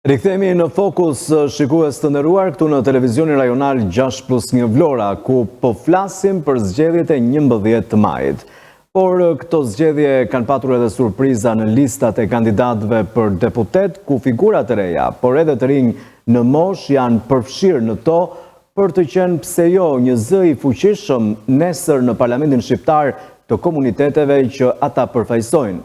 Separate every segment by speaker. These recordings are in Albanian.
Speaker 1: Rikthehemi në Fokus, shikues të nderuar, këtu në televizionin rajonal 6+1 Vlora, ku po flasim për zgjedhjet e 11 majit. Por këto zgjedhje kanë patur edhe surpriza në listat e kandidatëve për deputet, ku figurat e reja, por edhe të rinj në mosh janë përfshirë në to për të qenë pse jo një zë i fuqishëm nesër në Parlamentin Shqiptar të komuniteteve që ata përfaqësojnë.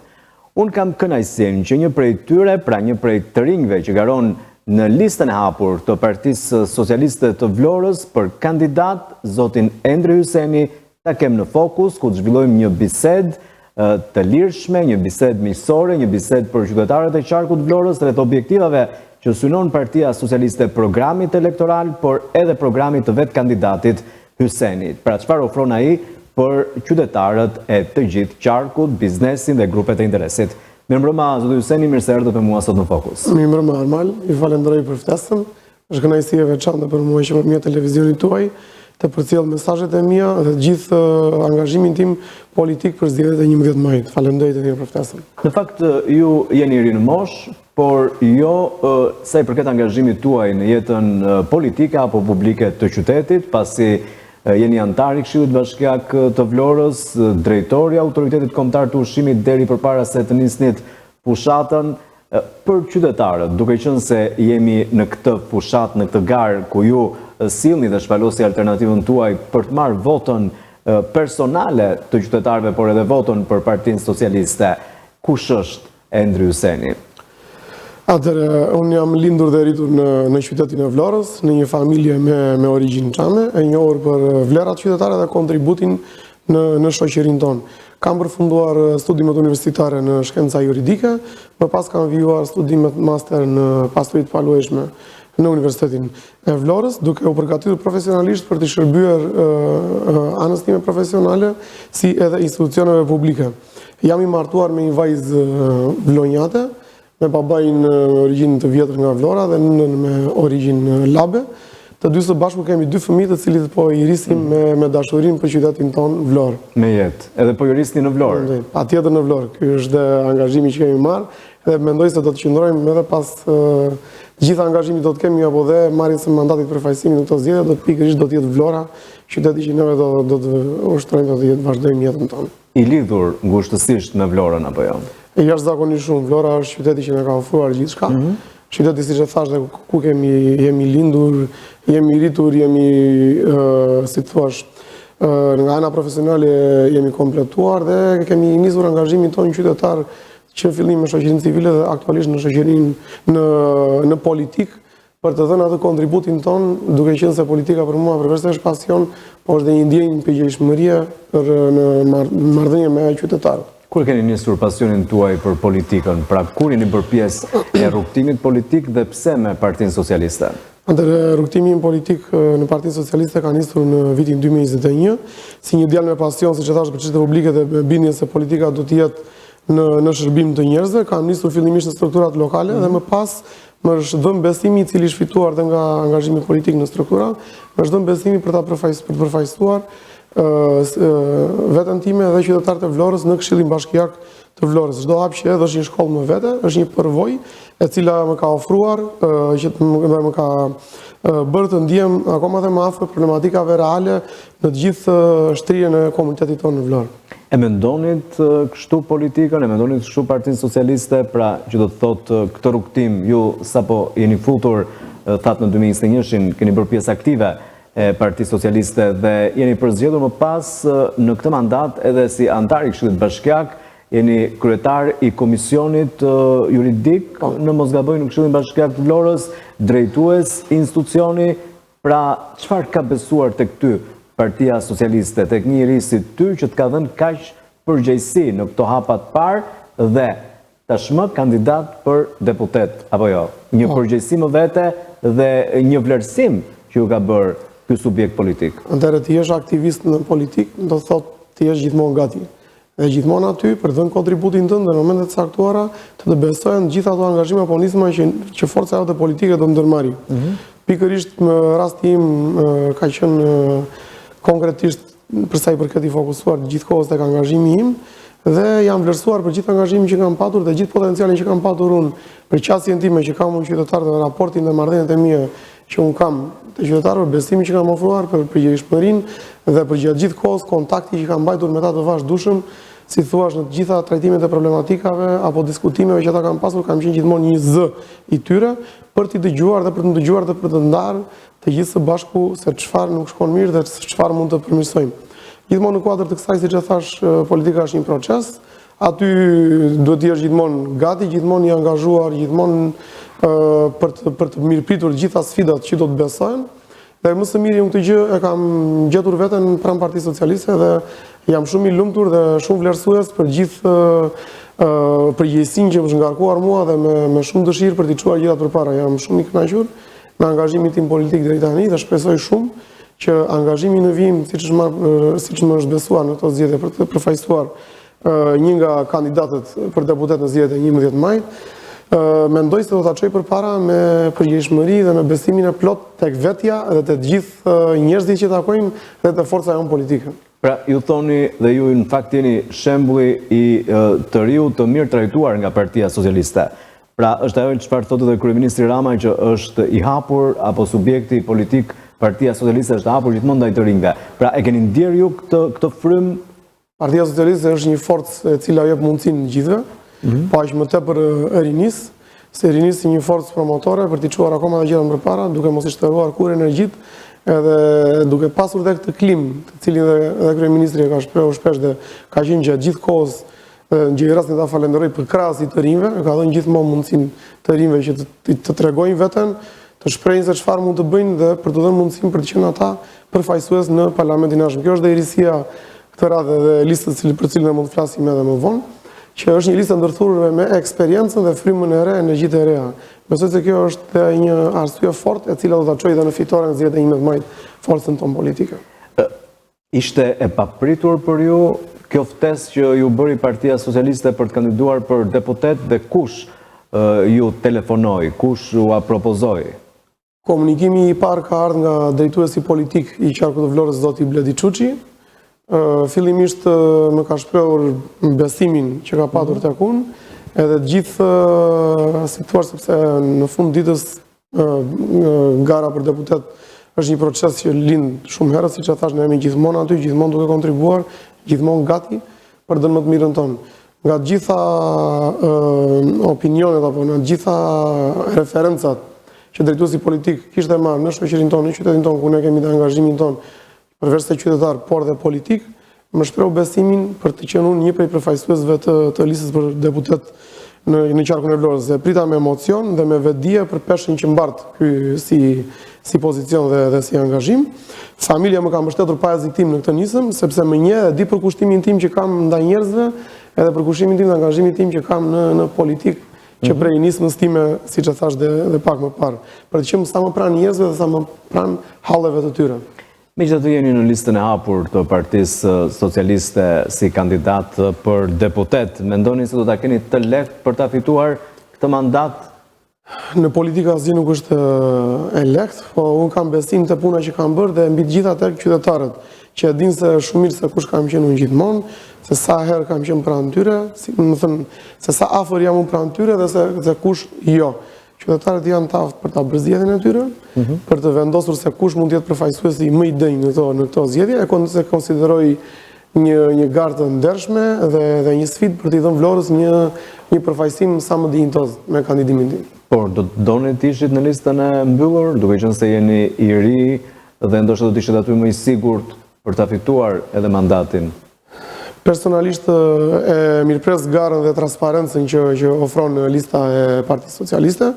Speaker 1: Unë kam kënaqësinë që një prej tyre, pra një prej të rinjve që garon në listën e hapur të Partisë Socialiste të Vlorës për kandidat, zotin Endri Hyseni, ta kem në Fokus, ku të zhvillojmë një bisedë të lirshme, një bisedë miqësore, një bisedë për qytetarët e qarkut Vlorës rreth objektivave që synon Partia Socialiste programit elektoral, por edhe programit të vetë kandidatit Hyseni. Pra çfarë ofron ai për qytetarët e të gjithë qarkut, biznesin dhe grupet e interesit. Mirëmbrëma, zoti Hyseni, mirë se erdhët me mua sot në Fokus.
Speaker 2: Mirëmbrëma Armal, ju falenderoj për ftesën. Është kënaqësi e veçantë për mua që më televizionit tuaj të përcjell mesazhet e mia dhe gjithë angazhimin tim politik për zgjedhjet e 11 majit. Falenderoj edhe për ftesën.
Speaker 1: Në fakt, ju jeni ri në mosh, por jo sa i përket angazhimit tuaj në jetën politike apo publike të qytetit, pasi jeni antar i Këshillit Bashkiak të Vlorës, drejtori i Autoritetit Kombëtar të Ushqimit deri përpara se të nisnit fushatën. Për qytetarët, duke qenë se jemi në këtë fushat, në këtë garë ku ju sillni dhe shpalosi alternativën tuaj për të marrë votën personale të qytetarëve, por edhe votën për Partinë Socialiste, kush është Endri Hyseni?
Speaker 2: Atëherë, unë jam lindur dhe rritur në qytetin e Vlorës, në një familje me origjinë çame, e njohur për vlerat qytetare dhe kontributin në shoqërinë tonë. Kam përfunduar studimet universitare në shkenca juridike, më pas kam vijuar studimet master në pasuri të paluajshme në Universitetin e Vlorës, duke u përgatitur profesionalisht për të shërbyer anës time profesionale si edhe institucioneve publike. Jam i martuar me një vajzë vlonjate, me babajin me origjinë të vjetër nga Vlora dhe nënën me origjinë labe. Të dy së bashku kemi 2 fëmijë të cilit po i rrisim me dashurinë për qytetin tonë Vlorë.
Speaker 1: Me jetë, edhe po i rrisni në Vlorë?
Speaker 2: Patjetër në Vlorë. Ky është dhe angazhimi që kemi marrë dhe mendoj se do të qëndrojmë edhe pas gjithë angazhimit do të kemi apo dhe marrjes së mandatit përfaqësimi në këto zgjedhje, do të pikërisht do të jetë Vlora, qyteti që neve do të ushtrojmë, do të vazhdojmë jetën tonë.
Speaker 1: I lidhur ngushtësisht me Vlorën apo jo?
Speaker 2: Jashtëzakonisht shumë. Vlora është qyteti që na ka ofruar gjithçka. Qyteti, siç e thash, ku jemi lindur, jemi rritur, si të thuash, nga ana profesionale jemi kompletuar dhe kemi nisur angazhimin tonë qytetar që fillim me shoqërinë civile dhe aktualisht në shoqërinë në politikë për të dhënë atë kontributin ton, duke qenë se politika për mua përveç se është pasion, po është dhe një ndjenjë përgjegjëshmërie në marrëdhënie me qytetarët.
Speaker 1: Kur keni nisur pasionin tuaj për politikën? Pra, kur jeni bërë pjesë e rrugtimit politik dhe pse me Partinë Socialiste?
Speaker 2: Rrugtimi politik në Partinë Socialiste ka nisur në vitin 2021, si një djalë me pasion, siç e thash, për çështje publike dhe me bindjen se politika do të jetë në shërbim të njerëzve. Kam nisur fillimisht në strukturat lokale dhe më pas më është dhënë besimi i cili është fituar dhe nga angazhimi politik në struktura, më është dhënë besimi për të përfaqësuar veten time dhe qytetarët e Vlorës në Këshillin Bashkiak të Vlorës. Çdo hap që edhe është një shkollë më vete, është një përvojë e cila më ka ofruar, që më ka bërë të ndihem akoma dhe më afër problematikave reale në të gjithë shtrirjen e komunitetit tonë në Vlorë.
Speaker 1: E mendonit kështu politikën, e mendonit kështu Partinë Socialiste, pra që do të thotë këtë rrugtim ju sapo jeni futur, thatë në 2021-shin, keni bërë pjesë aktive e Partisë Socialiste dhe jeni përzgjedhur më pas në këtë mandat edhe si antar i Këshillit Bashkiak, jeni kryetar i komisionit juridik në mosgaboj në Këshillin Bashkiak të Vlorës, drejtues institucioni. Pra, çfarë ka besuar tek ty Partia Socialiste, tek një njerëz si ty që të ka dhënë kaq përgjegjësi në këto hapat parë dhe tashmë kandidat për deputet apo jo? Një përgjegjësi më vete dhe një vlerësim që ju ka bërë ky subjekt politik.
Speaker 2: Atëherë ti je aktivist në politik, do të thotë ti je gjithmonë gati. Dhe gjithmonë aty për të dhënë kontributin tënd në momentet e caktuara të besohen gjithë ato angazhime apo nisma që forca jote politike do ndërmarrë. Pikërisht në rastin im ka qenë konkretisht për sa i përket i fokusuar gjithkohës tek angazhimi im dhe jam vlerësuar për gjithë angazhimin që kam patur dhe gjithë potencialin që kam patur unë për qasjen time që kam unë qytetarë dhe raportin dhe marrëdhëniet e mia që unë kam të qytetarëve, besimin që kam ofruar për përgjegjësinë dhe për gjatë gjithë kohës kontakti që kam mbajtur me ta të vazhdueshëm, si thuaç në të gjitha trajtimet e problematikave apo diskutimeve që ata kanë pasur, kam qenë gjithmonë një zë i tyre për t'i dëgjuar dhe për të dëgjuar dhe për të ndarë të gjithë së bashku se çfarë nuk shkon mirë dhe çfarë mund të përmirësojmë. Gjithmonë në kuadër të kësaj, siç e thash, politika është një proces. Aty duhet të jesh gjithmonë gati, gjithmonë i angazhuar, gjithmonë për të mirëpritur gjitha sfidat që do të besojnë. Dhe më së miri unë këtë gjë e kam gjetur veten pranë Partisë Socialiste dhe jam shumë i lumtur dhe shumë vlerësues për gjithë përgjegjësinë që më është ngarkuar mua dhe me shumë dëshirë për t'i çuar gjërat përpara. Jam shumë i kënaqur me angazhimin tim politik deri tani dhe shpresoj shumë që angazhimi në vijim, siç më është besuar në këto zgjedhje për të përfaqësuar një nga kandidatët për deputet në zgjedhjet e 11 majit, mendoj se do ta çoj përpara me përgjegjësi dhe me besimin e plot tek vetja dhe të gjithë njerëzit që takojmë dhe te forca jonë politike.
Speaker 1: Pra, ju thoni dhe ju në fakt jeni shembulli i të riu të mirë trajtuar nga Partia Socialiste. Pra, është ajo çfarë thotë dhe kryeministri Rama që është i hapur apo subjekti politik Partia Socialiste është hapur gjithmonë ndaj të rinjve. Pra, e keni ndier ju këtë frym? Partia
Speaker 2: Socialiste është një forcë e cila jep mundësinë gjithëve, po aq më tepër rinisë, se rinisë një forcë promotore për t'i çuar akoma dhe gjëra më përpara, duke mos i shtrënguar kurrë energjitë, edhe duke pasur dhe këtë klim, të cilin dhe kryeministri ka shprehur shpesh dhe ka qenë gjatë gjithë kohës, në gjithë rastin ta falenderoj për krahasi të rinjve, ka dhënë gjithmonë mundësinë të rinjve që të tregojnë veten, të shprehin se çfarë mund të bëjnë dhe për të dhënë mundësinë për të qenë ata përfaqësues në Parlamentin e Jashtëm. Kjo është dhe irisia këtë radhë dhe listës për cilën mund të flasim edhe më vonë, që është një listë ndërthurur me eksperiencën dhe frymën e re, energjitë e reja. Besoj se kjo është një arsye fortë e cila do ta çojë dhe në fitoren e zgjedhjeve të 11 majit forcën tonë politike.
Speaker 1: Ishte e papritur për ju kjo ftesë që ju bëri Partia Socialiste për të kandiduar për deputet dhe kush ju telefonoi, kush u propozoi?
Speaker 2: Komunikimi i parë ka ardhur nga drejtuesi politik i Qarkut të Vlorës, zoti Bledi Çuçi. Fillimisht më ka shprehur besimin që ka patur tek unë, edhe gjithë si thua, sepse në fund ditës gara për deputet është një proces që lind shumë herë, siç e thash, ne jemi gjithmonë aty, gjithmonë duke kontribuar, gjithmonë gati për të më të mirën tonë. Nga të gjitha opinionet apo nga të gjitha referencat që drejtuesi politik kishte marrë në shoqërinë tonë, në qytetin tonë, ku ne kemi të angazhimin tonë, përveç se qytetar, por dhe politik, më shprehu besimin për të qenë unë një prej përfaqësuesve të listës për deputet në Qarkun e Vlorës. Prita me emocion dhe me vetdije për peshën që mbart ky si pozicion dhe si angazhim. Familja më ka mbështetur pa hezitim në këtë nisëm, sepse më njeh dhe di për kushtimin tim që kam ndaj njerëzve, edhe për kushtimin tim dhe angazhimin tim që kam në politikë, që prej nismës time, siç e thash dhe pak më parë, për të qenë sa më pranë njerëzve dhe sa më pranë halleve të tyre.
Speaker 1: Megjithatë jeni në listën e hapur të Partisë Socialiste si kandidat për deputet, mendoni se do ta keni të lehtë për ta fituar këtë mandat?
Speaker 2: Në politika asgjë nuk është e lehtë, po unë kam besim te puna që kam bërë dhe mbi të gjitha tek qytetarët, që e dinë se shumë mirë se kush kam qenë unë gjithmonë, se sa herë kam qenë pranë tyre, se sa afër jam unë pranë tyre dhe se kush jo. Qytetarët janë të aftë për ta bërë zgjedhjen e tyre, për të vendosur se kush mund të jetë përfaqësuesi më i denjë në këto zgjedhje, e konsideroj një garë të ndershme dhe një sfidë për t'i dhënë Vlorës një përfaqësim sa më dinjitoz me kandidimin tim.
Speaker 1: Por do të doni të ishit në listën e mbyllur, duke qenë se jeni i ri dhe ndoshta do të ishit aty më i sigurt për ta fituar edhe mandatin?
Speaker 2: Personalisht e mirëpres garën dhe transparencën që ofron lista e Partisë Socialiste.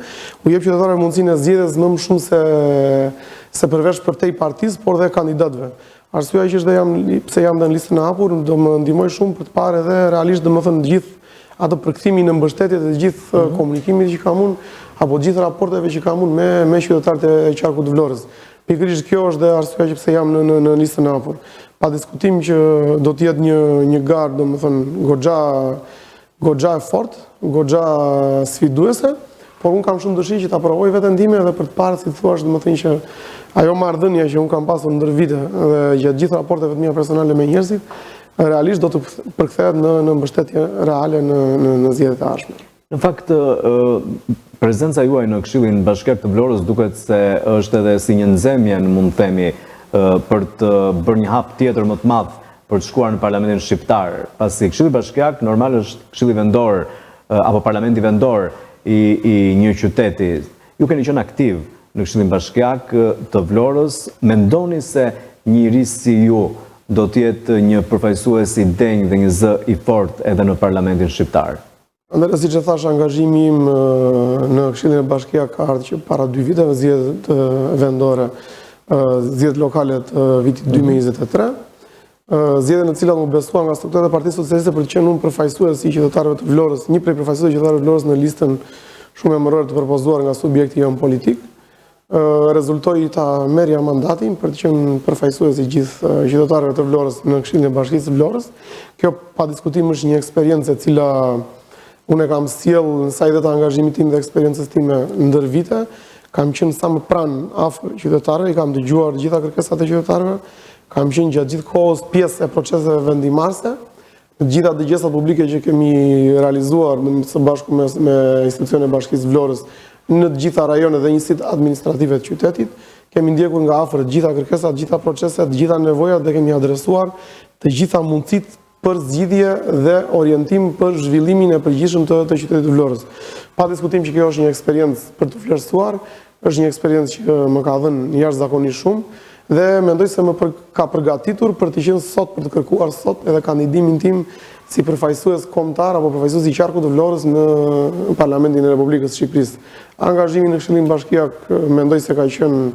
Speaker 2: U jep qytetarëve mundësinë e zgjedhjes më shumë se përveç përtej partisë, por dhe kandidatëve. Arsyeja që është pse jam në listën e hapur do më ndihmoj shumë për të parë edhe realisht domethënë gjithë ato përkthimin në mbështetje dhe gjithë komunikimit që kam unë apo gjithë raporteve që kam unë me qytetarët e Qarkut të Vlorës. Pikërisht kjo është dhe arsyeja që pse jam në listën e hapur. Pa diskutim që do të jetë një garë, domethënë goxha e fortë, goxha sfiduese, por unë kam shumë dëshirë që ta provoj veten time edhe për të parë, si thua, domethënë që ajo marrëdhënia që unë kam pasur ndër vite dhe gjatë gjithë raporteve të mia personale me njerëzit, realisht do të përkthehet në mbështetje reale në zgjedhjet e ardhshme.
Speaker 1: Në fakt, prezenca juaj në Këshillin Bashkiak të Vlorës duket se është edhe si një nxemje, mund të themi, për të bërë një hap tjetër më të madh për të shkuar në Parlamentin Shqiptar, pasi Këshilli Bashkiak normal është këshilli vendor apo parlamenti vendor i një qyteti. Ju keni qenë aktiv në Këshillin Bashkiak të Vlorës, mendoni se njëri si ju do të jetë një përfaqësues i denj dhe një zë i fortë edhe në Parlamentin Shqiptar?
Speaker 2: Ndërsa, siç e thash, angazhimi im në Këshillin e Bashkiak ka ardhur që para 2 viteve, zgjedhjet vendore, zgjedhjet lokale të vitit 2023. Zgjedhje në të cilat më besuan nga strukturat e Partisë Socialiste për të qenë unë përfaqësues i qytetarëve të Vlorës, një prej përfaqësuesve të qytetarëve të Vlorës në listën shumë emërore të propozuar nga subjekti jon politik. Rezultoi ta merrja mandatin për të qenë përfaqësues i gjithë qytetarëve të Vlorës në Këshillin e Bashkisë së Vlorës. Kjo pa diskutim është një eksperiencë e cila unë e kam sjell në sa i dhe të angazhimit tim dhe eksperiencës time ndër vite. Kam qenë sa më pranë afër qytetarëve, i kam dëgjuar gjitha kërkesat e qytetarëve, kam qenë gjatë gjithë kohës pjesë e proceseve vendimarrëse, në gjitha dëgjesat publike që kemi realizuar së bashku me institucionet e Bashkisë Vlorës në të gjitha rajonet dhe njësitë administrative të qytetit, kemi ndjekur nga afër të gjitha kërkesat, të gjitha proceset, të gjitha nevojat dhe kemi adresuar të gjitha mundësitë për zgjidhje dhe orientim për zhvillimin e përgjithshëm të qytetit të Vlorës. Pa diskutim që kjo është një eksperiencë për të vlerësuar, është një eksperiencë që më ka dhënë jashtëzakonisht shumë dhe mendoj se më ka përgatitur për të qenë sot, për të kërkuar sot edhe kandidimin tim si përfaqësues kombëtar apo përfaqësues i qarkut të Vlorës në Parlamentin e Republikës së Shqipërisë. Angazhimi në Këshillin Bashkiak mendoj se ka qenë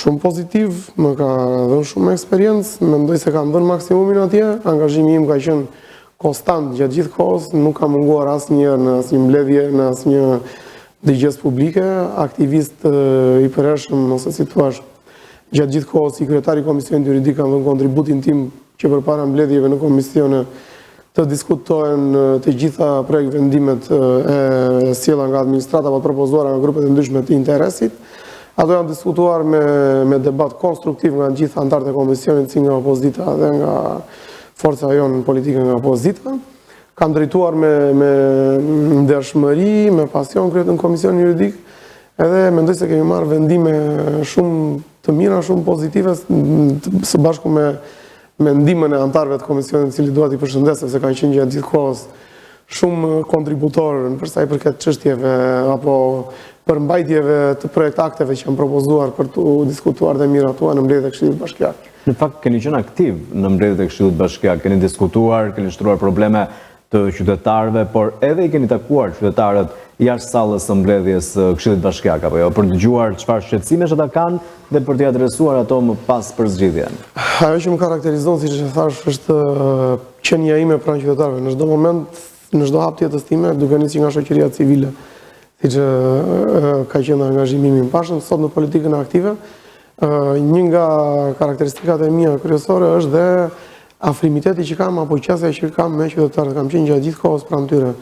Speaker 2: shumë pozitiv, më ka dhënë shumë eksperiencë, mendoj se kam dhënë maksimumin atje, angazhimi im ka qenë konstant gjatë gjithë kohës, nuk kam munguar asnjëherë në asnjë mbledhje, në asnjë dëgjesë publike, aktivist i përhershëm ose si thua, gjatë gjithë kohës si kryetari i Komisionit Juridik kam dhënë kontributin tim që përpara mbledhjeve në komisione të diskutohen të gjitha projekt vendimet e sjella nga administrata apo propozuara nga grupet e ndryshme të interesit. Ato janë diskutuar me debat konstruktiv nga gjithë anëtarët e komisionit, si nga opozita dhe nga forca jonë politike nga opozita. Kam drejtuar me ndershmëri, me pasion kryet në Komisionin Juridik, edhe mendoj se kemi marrë vendime shumë të mira, shumë pozitive, së bashku me ndihmën e anëtarëve të komisionit, cili dua t'i përshëndes, sepse kanë qenë gjatë gjithë kohës shumë kontributor në përsa i përket çështjeve apo përmbajtjeve të projektakteve që janë propozuar për të diskutuar dhe miratuar në mbledhjet e Këshillit Bashkiak.
Speaker 1: Në fakt keni qenë aktiv në mbledhjet e Këshillit Bashkiak, keni diskutuar, keni shtruar probleme të qytetarëve, por edhe i keni takuar qytetarët jashtë sallës së mbledhjes së Këshillit Bashkiak, apo jo, për të dëgjuar çfarë shqetësimesh ata kanë dhe për t'i adresuar ato më pas për zgjidhjen.
Speaker 2: Ajo që më karakterizon, siç e thash, është qenia ime pranë qytetarëve. Në çdo moment, në çdo hap të jetës time, duke nisur nga shoqëria civile, siç ka qenë angazhimi im i pashëm sot në politikën aktive, një nga karakteristikat e mia kryesore është dhe afrimiteti që kam apo qasja që kam me qytetarët, kam qenë gjatë gjithë kohës pranë tyre.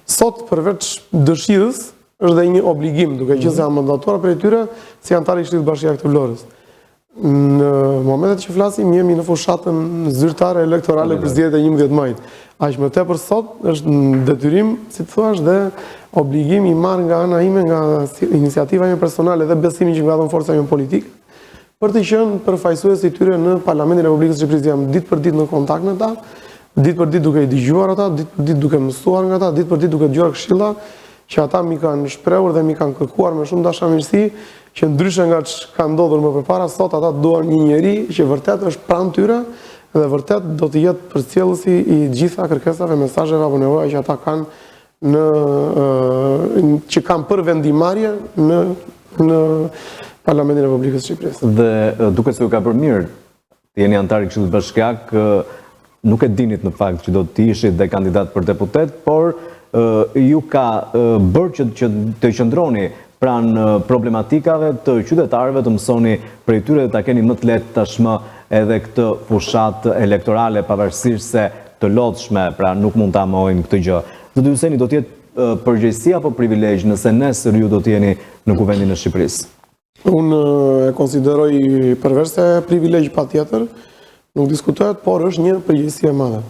Speaker 2: Sot, përveç dëshirës, është dhe një obligim, duke qenë se jam mandatuar prej tyre si antar i Këshillit Bashkiak të Vlorës. Në momentet që flasim, jemi në fushatën zyrtare elektorale për zgjedhjet e 11 majit. Aq më tepër sot është në detyrim, si thua, dhe obligim i marr nga ana ime, nga iniciativa ime personale dhe besimi që nga dhon forca ime politike, për të qenë përfaqësues i tyre në Parlamentin e Republikës së Shqipërisë. Jam ditë për ditë në kontakt me ta, ditë për ditë duke i dëgjuar ata, ditë për ditë duke mësuar nga ata, ditë për ditë duke dëgjuar këshilla që ata mi kanë shprehur dhe mi kanë kërkuar me shumë dashamirësi, që ndryshe nga ç'ka ndodhur më përpara, sot ata duan një njeri që vërtet është pranë tyre dhe vërtet do të jetë përcjellësi i gjitha kërkesave, mesazheve apo nevojave që ata kanë që kanë për vendimarrje në Parlamentin e Republikës së Shqipërisë.
Speaker 1: Dhe duke se u ka bërë mirë, jeni antar i Këshillit Bashkiak, nuk e dinit në fakt që do të ishit dhe kandidat për deputet, por ju ka bërë që të qëndroni pranë problematikave të qytetarëve, të mësoni prej tyre dhe ta keni më të lehtë tashmë edhe këtë fushat elektorale, pavarësisht se të lodhshme, pra nuk mund ta mohojmë këtë gjë. Zotë Hyseni, do të jetë përgjegjësi apo privilegj nëse nesër ju do të jeni në Kuvendin e Shqipërisë?
Speaker 2: Unë e konsideroj përveç se privilegj patjetër, nuk diskutohet, por është një përgjegjësi e madhe.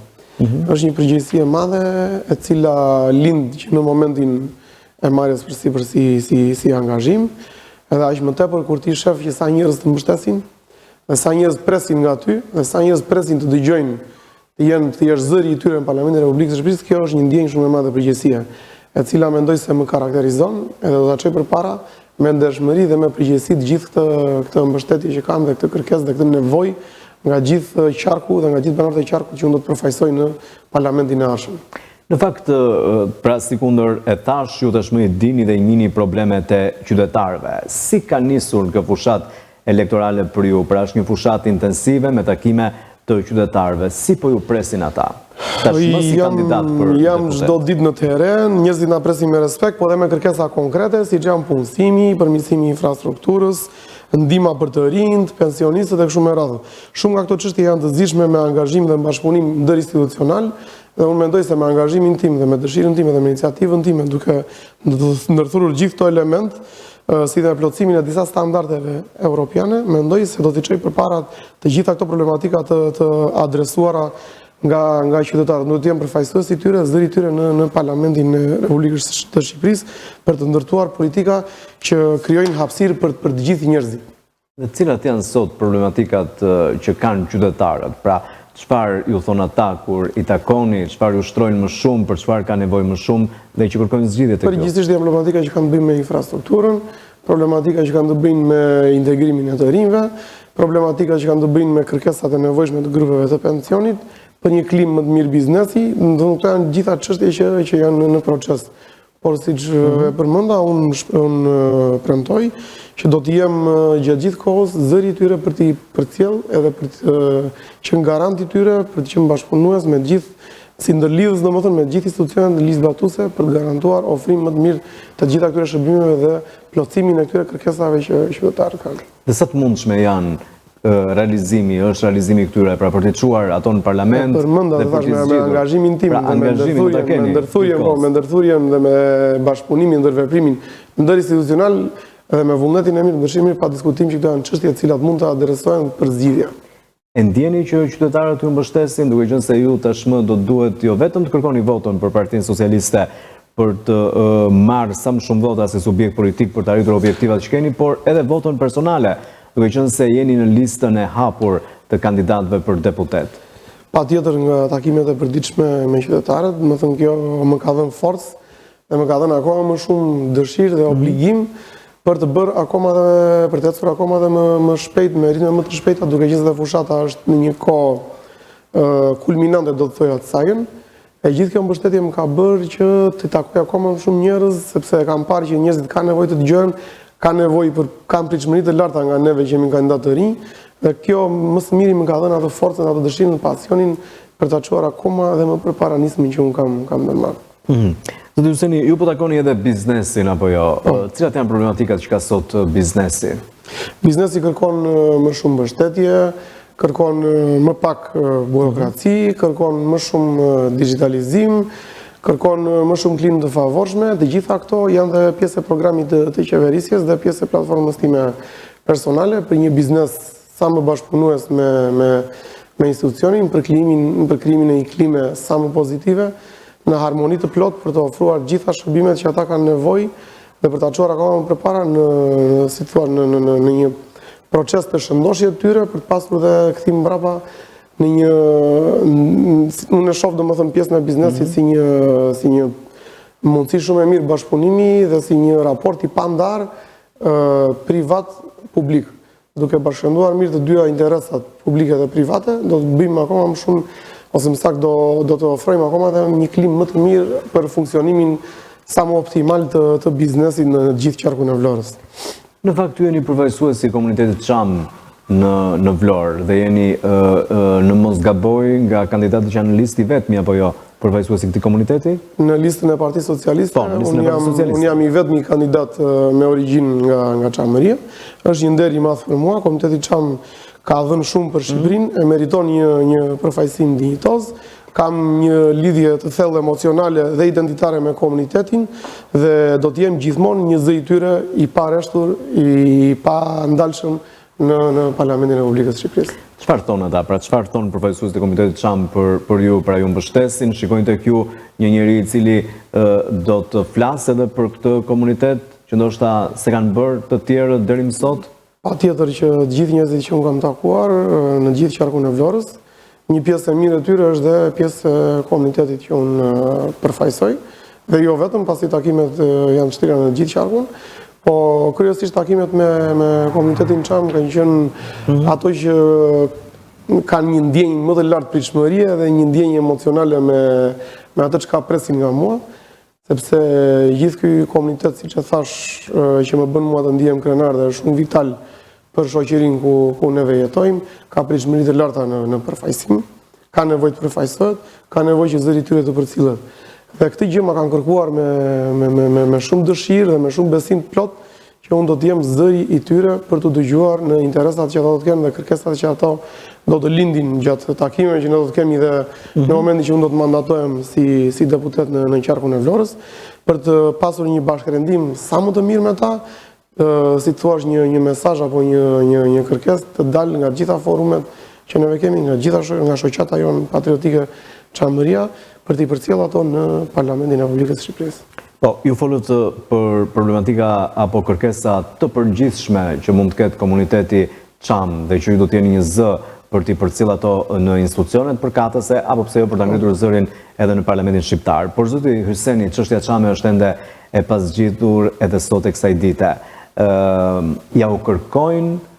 Speaker 2: Është një përgjegjësi e madhe e cila lind që në momentin e marrjes përsipër si angazhim, edhe aq më tepër kur ti shef që sa njerëz të mbështesin, dhe sa njerëz presin nga ty, dhe sa njerëz presin të dëgjojnë të jenë thjesht zëri i tyre në Parlamentin e Republikës së Shqipërisë, kjo është një ndjenjë shumë e madhe përgjegjësie, e cila mendoj se më karakterizon, edhe do ta çoj përpara me ndershmëri dhe me përgjegjësi të gjithë këtë mbështetje që kam dhe këtë kërkesë dhe këtë nevojë nga gjithë qarku dhe nga gjithë banorët e qarkut që unë do të përfaqësoj në Parlamentin e ardhshëm.
Speaker 1: Në fakt, pra sikundër e thash, ju tashmë i dini dhe i njihni problemet e qytetarëve. Si ka nisur kjo fushat elektorale për ju? Pra është një fushat intensive me takime të qytetarëve. Si po ju presin ata? Tashmë si kandidat për deputet.
Speaker 2: Jam çdo ditë në terren, njerëzit na presin me respekt, por edhe me kërkesa konkrete, siç janë punësimi, përmirësimi i infrastrukturës, ndihma për të rinjt, pensionistët e kështu me radhë. Shumë nga këto çështje janë të zgjidhshme me angazhim dhe bashkëpunim ndërinstitucional, dhe unë mendoj se me angazhimin tim dhe me dëshirën time dhe me iniciativën time, duke ndërthurur gjithë këto element, si dhe plotësimin e disa standardeve europiane, mendoj se do t'i çoj përpara të gjitha këto problematika të adresuara nga qytetarët. Do të jem përfaqësues i tyre, zëri i tyre në Parlamentin e Republikës së Shqipërisë për të ndërtuar politika që krijojnë hapësirë për të gjithë njerëzit.
Speaker 1: Dhe cilat janë sot problematikat që kanë qytetarët? Pra, çfarë ju thon ata kur i takoni, çfarë ju shtrojnë më shumë, për çfarë kanë nevojë më shumë dhe që kërkojnë zgjidhje tek kjo?
Speaker 2: Përgjithsisht janë problematika që kanë të bëjnë me infrastrukturën, problematika që kanë të bëjnë me integrimin e të rinjve, problematika që kanë të bëjnë me kërkesat e nevojshme të grupeve të pensionit, për një klimë më të mirë biznesi, do këto janë gjitha çështje që janë në proces. Por siç e përmenda, unë premtoj që do të jem gjatë gjithë kohës zëri i tyre për t'i përcjell edhe për të qenë garant i tyre, për të qenë bashkëpunues me gjithë, si ndërlidhës domethënë me gjithë institucionet ligjzatuese për të garantuar ofrim më të mirë të gjitha këtyre shërbimeve dhe plotësimin e këtyre kërkesave që qytetarët kanë.
Speaker 1: Dhe sa të mundshme janë është realizimi këtyre, pra për të çuar ato në parlament
Speaker 2: dhe për të me angazhimin tim, me ndërthurjen dhe me bashkëpunimin, ndërveprimin ndërinstitucional dhe me vullnetin e mirë, ndërshimi pa diskutim që këto janë çështje të cilat mund të adresohen për zgjidhje.
Speaker 1: E ndjeni që qytetarët ju mbështesin, duke qenë se ju tashmë do duhet jo vetëm të kërkoni votën për Partinë Socialiste për të marrë sa më shumë vota si subjekt politik për të arritur objektivat që keni, por edhe votën personale, duke qenë se jeni në listën e hapur të kandidatëve për deputet.
Speaker 2: Patjetër nga takimet e përditshme me qytetarët, më thënë kjo më ka dhënë forcë dhe më ka dhënë akoma më shumë dëshirë dhe obligim për të bërë akoma dhe për të ecur akoma dhe më shpejt, me ritme më të shpejta, duke qenë se fushata është në një kohë kulminante, do të thoja të sajën. E gjithë kjo mbështetje më ka bërë që të takoj akoma më shumë njerëz, sepse kam parë që njerëzit kanë nevojë të dëgjojnë, kanë pritshmëri të larta nga neve që jemi kandidatë të rinj, dhe kjo më së miri më ka dhënë atë forcën, atë dëshirën, pasionin për ta çuar akoma dhe më përpara nismën që unë kam ndërmarrë.
Speaker 1: Zoti Huseni, ju po takoni edhe biznesin apo jo? Cilat janë problematikat që ka sot biznesi?
Speaker 2: Biznesi kërkon më shumë mbështetje, kërkon më pak burokraci, kërkon më shumë digitalizim, kërkon më shumë klimë të favorshme. Të gjitha këto janë dhe pjesë e programit të qeverisjes dhe pjesë e platformës time personale për një biznes sa më bashkëpunues me institucionin për krijimin e një klime sa më pozitive, në harmoni të plot për të ofruar gjitha shërbimet që ata kanë nevojë dhe për ta çuar akoma më përpara në një proces të shëndoshje të tyre për të pasur dhe kthim mbrapa në një, unë e shoh domethënë pjesën e biznesit si një mundësi shumë e mirë bashkëpunimi dhe si një raport i pandar privat publik. Duke bashkënduar mirë të dyja interesat publike dhe private, do të bëjmë akoma më shumë, ose më saktë do të ofrojmë akoma dhe një klimë më të mirë për funksionimin sa më optimal të biznesit në gjithë qarkun e Vlorës.
Speaker 1: Në fakt, ju jeni përfaqësues i komunitetit Çam në Vlorë dhe jeni në mos gaboj nga kandidatët që janë në listë i vetmi apo jo përfaqësues i këtij komuniteti? Në
Speaker 2: listën e Partisë Socialiste, unë jam i vetmi kandidat me origjinë nga Çamëria. Është një nder i madh për mua, komuniteti Çam ka dhënë shumë për Shqipërinë, e meriton një përfaqësim dinjitoz. Kam një lidhje të thellë emocionale dhe identitare me komunitetin dhe do të jem gjithmonë një zë i tyre i pareshtur, i pa ndalshëm në Parlamentin e Republikës së Shqipërisë.
Speaker 1: Çfarë thonë ata? Pra çfarë thonë përfaqësuesit e Komitetit Çam për ju, pra ju mbështesin, shikojnë tek ju një njeri i cili do të flasë edhe për këtë komunitet që ndoshta se kanë bërë të tjerë deri më sot?
Speaker 2: Patjetër që të gjithë njerëzit që unë kam takuar në gjithë qarkun e Vlorës, një pjesë e mirë e tyre është dhe pjesë e komunitetit që unë përfaqësoj, dhe jo vetëm, pasi takimet janë të shtira në gjithë qarkun, po kryesisht takimet me komunitetin Çam kanë qenë ato që kanë një ndjenjë më të lartë pritshmërie dhe një ndjenjë emocionale me atë çka presin nga mua, sepse gjithë ky komunitet, siç e thash, që më bën mua të ndihem krenar dhe është shumë vital për shoqërinë ku neve jetojmë, ka pritshmëri të larta në përfaqësim, ka nevojë të përfaqësohet, ka nevojë që zëri i tyre të përcillet. Dhe këtë gjë ma kanë kërkuar me shumë dëshirë dhe me shumë besim të plot që unë do të jem zëri i tyre për të dëgjuar në interesat që ata do të kenë dhe kërkesat që ata do të lindin gjatë takimeve që ne do të kemi dhe në momentin që unë do të mandatohem si deputet në qarkun e Vlorës, për të pasur një bashkërendim sa më të mirë me ta, si të thuash një mesazh apo një kërkesë të dalë nga gjitha forumet që neve kemi, nga shoqata jonë patriotike Çamëria, për t'i përcjell ato në Parlamentin e Republikës së Shqipërisë.
Speaker 1: Po, ju folët për problematika apo kërkesa të përgjithshme që mund të ketë komuniteti Çam dhe që ju do të jeni një zë për t'i përcjell ato në institucionet përkatëse apo pse jo për ta ngritur zërin edhe në Parlamentin shqiptar. Por zoti Hyseni, çështja Çame është ende e pasgjitur edhe sot e kësaj dite. Ja u kërkojnë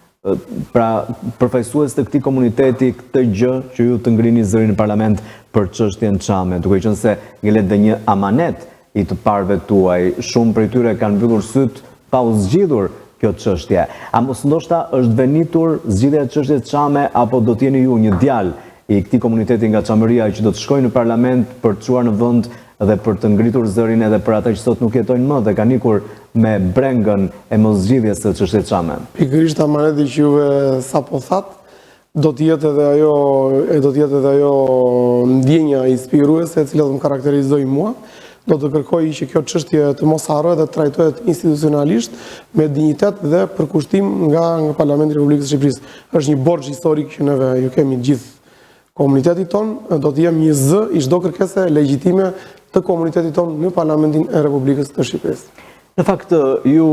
Speaker 1: pra përfaqësues të këtij komuniteti këtë gjë që ju të ngrini zërin në parlament për çështjen Çame, duke qenë se ngelet dhe një amanet i të parëve tuaj, shumë prej tyre kanë mbyllur syt pa u zgjidhur kjo çështje. A mos ndoshta është venitur zgjidhja e çështjes Çame apo do të jeni ju një djalë i këtij komuniteti nga Çamëria që do të shkojë në parlament për të çuar në vend dhe për të ngritur zërin edhe për ata që sot nuk jetojnë më dhe kanë ikur me brengën e moszgjidhjes së çështjes Çame.
Speaker 2: Pikërisht amaneti që juve sapo thatë, do të jetë edhe ajo ndjenja inspiruese e cila do më karakterizoj mua. Do të kërkoj që kjo çështje të mos harrohet dhe të trajtohet institucionalisht me dinjitet dhe përkushtim nga Parlamenti i Republikës së Shqipërisë. Është një borxh historik që neve ju kemi gjithë komunitetit tonë, do të jem një zë i çdo kërkese legjitime të komunitetit tonë në Parlamentin e Republikës së Shqipërisë.
Speaker 1: Në fakt, ju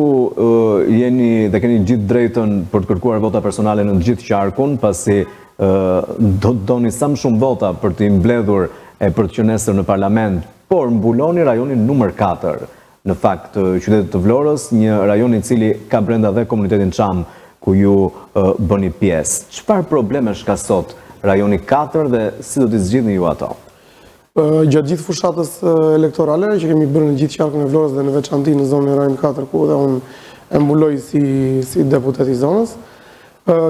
Speaker 1: jeni dhe keni gjithë drejtën për të kërkuar vota personale në gjithë qarkun, pasi do të doni sa më shumë vota për të mbledhur e për të qenë nesër në parlament, por mbuloni rajonin numër 4. Në fakt, qytetit të Vlorës, një rajon i cili ka brenda dhe komunitetin Çam, ku ju bëni pjesë. Çfarë problemesh ka sot rajoni 4 dhe si do t'i zgjidhni ju ato?
Speaker 2: Gjatë gjithë fushatës elektorale që kemi bërë në gjithë qarkun e Vlorës dhe në veçanti në zonën e rajonit 4, ku dhe unë e mbuloj si deputet i zonës,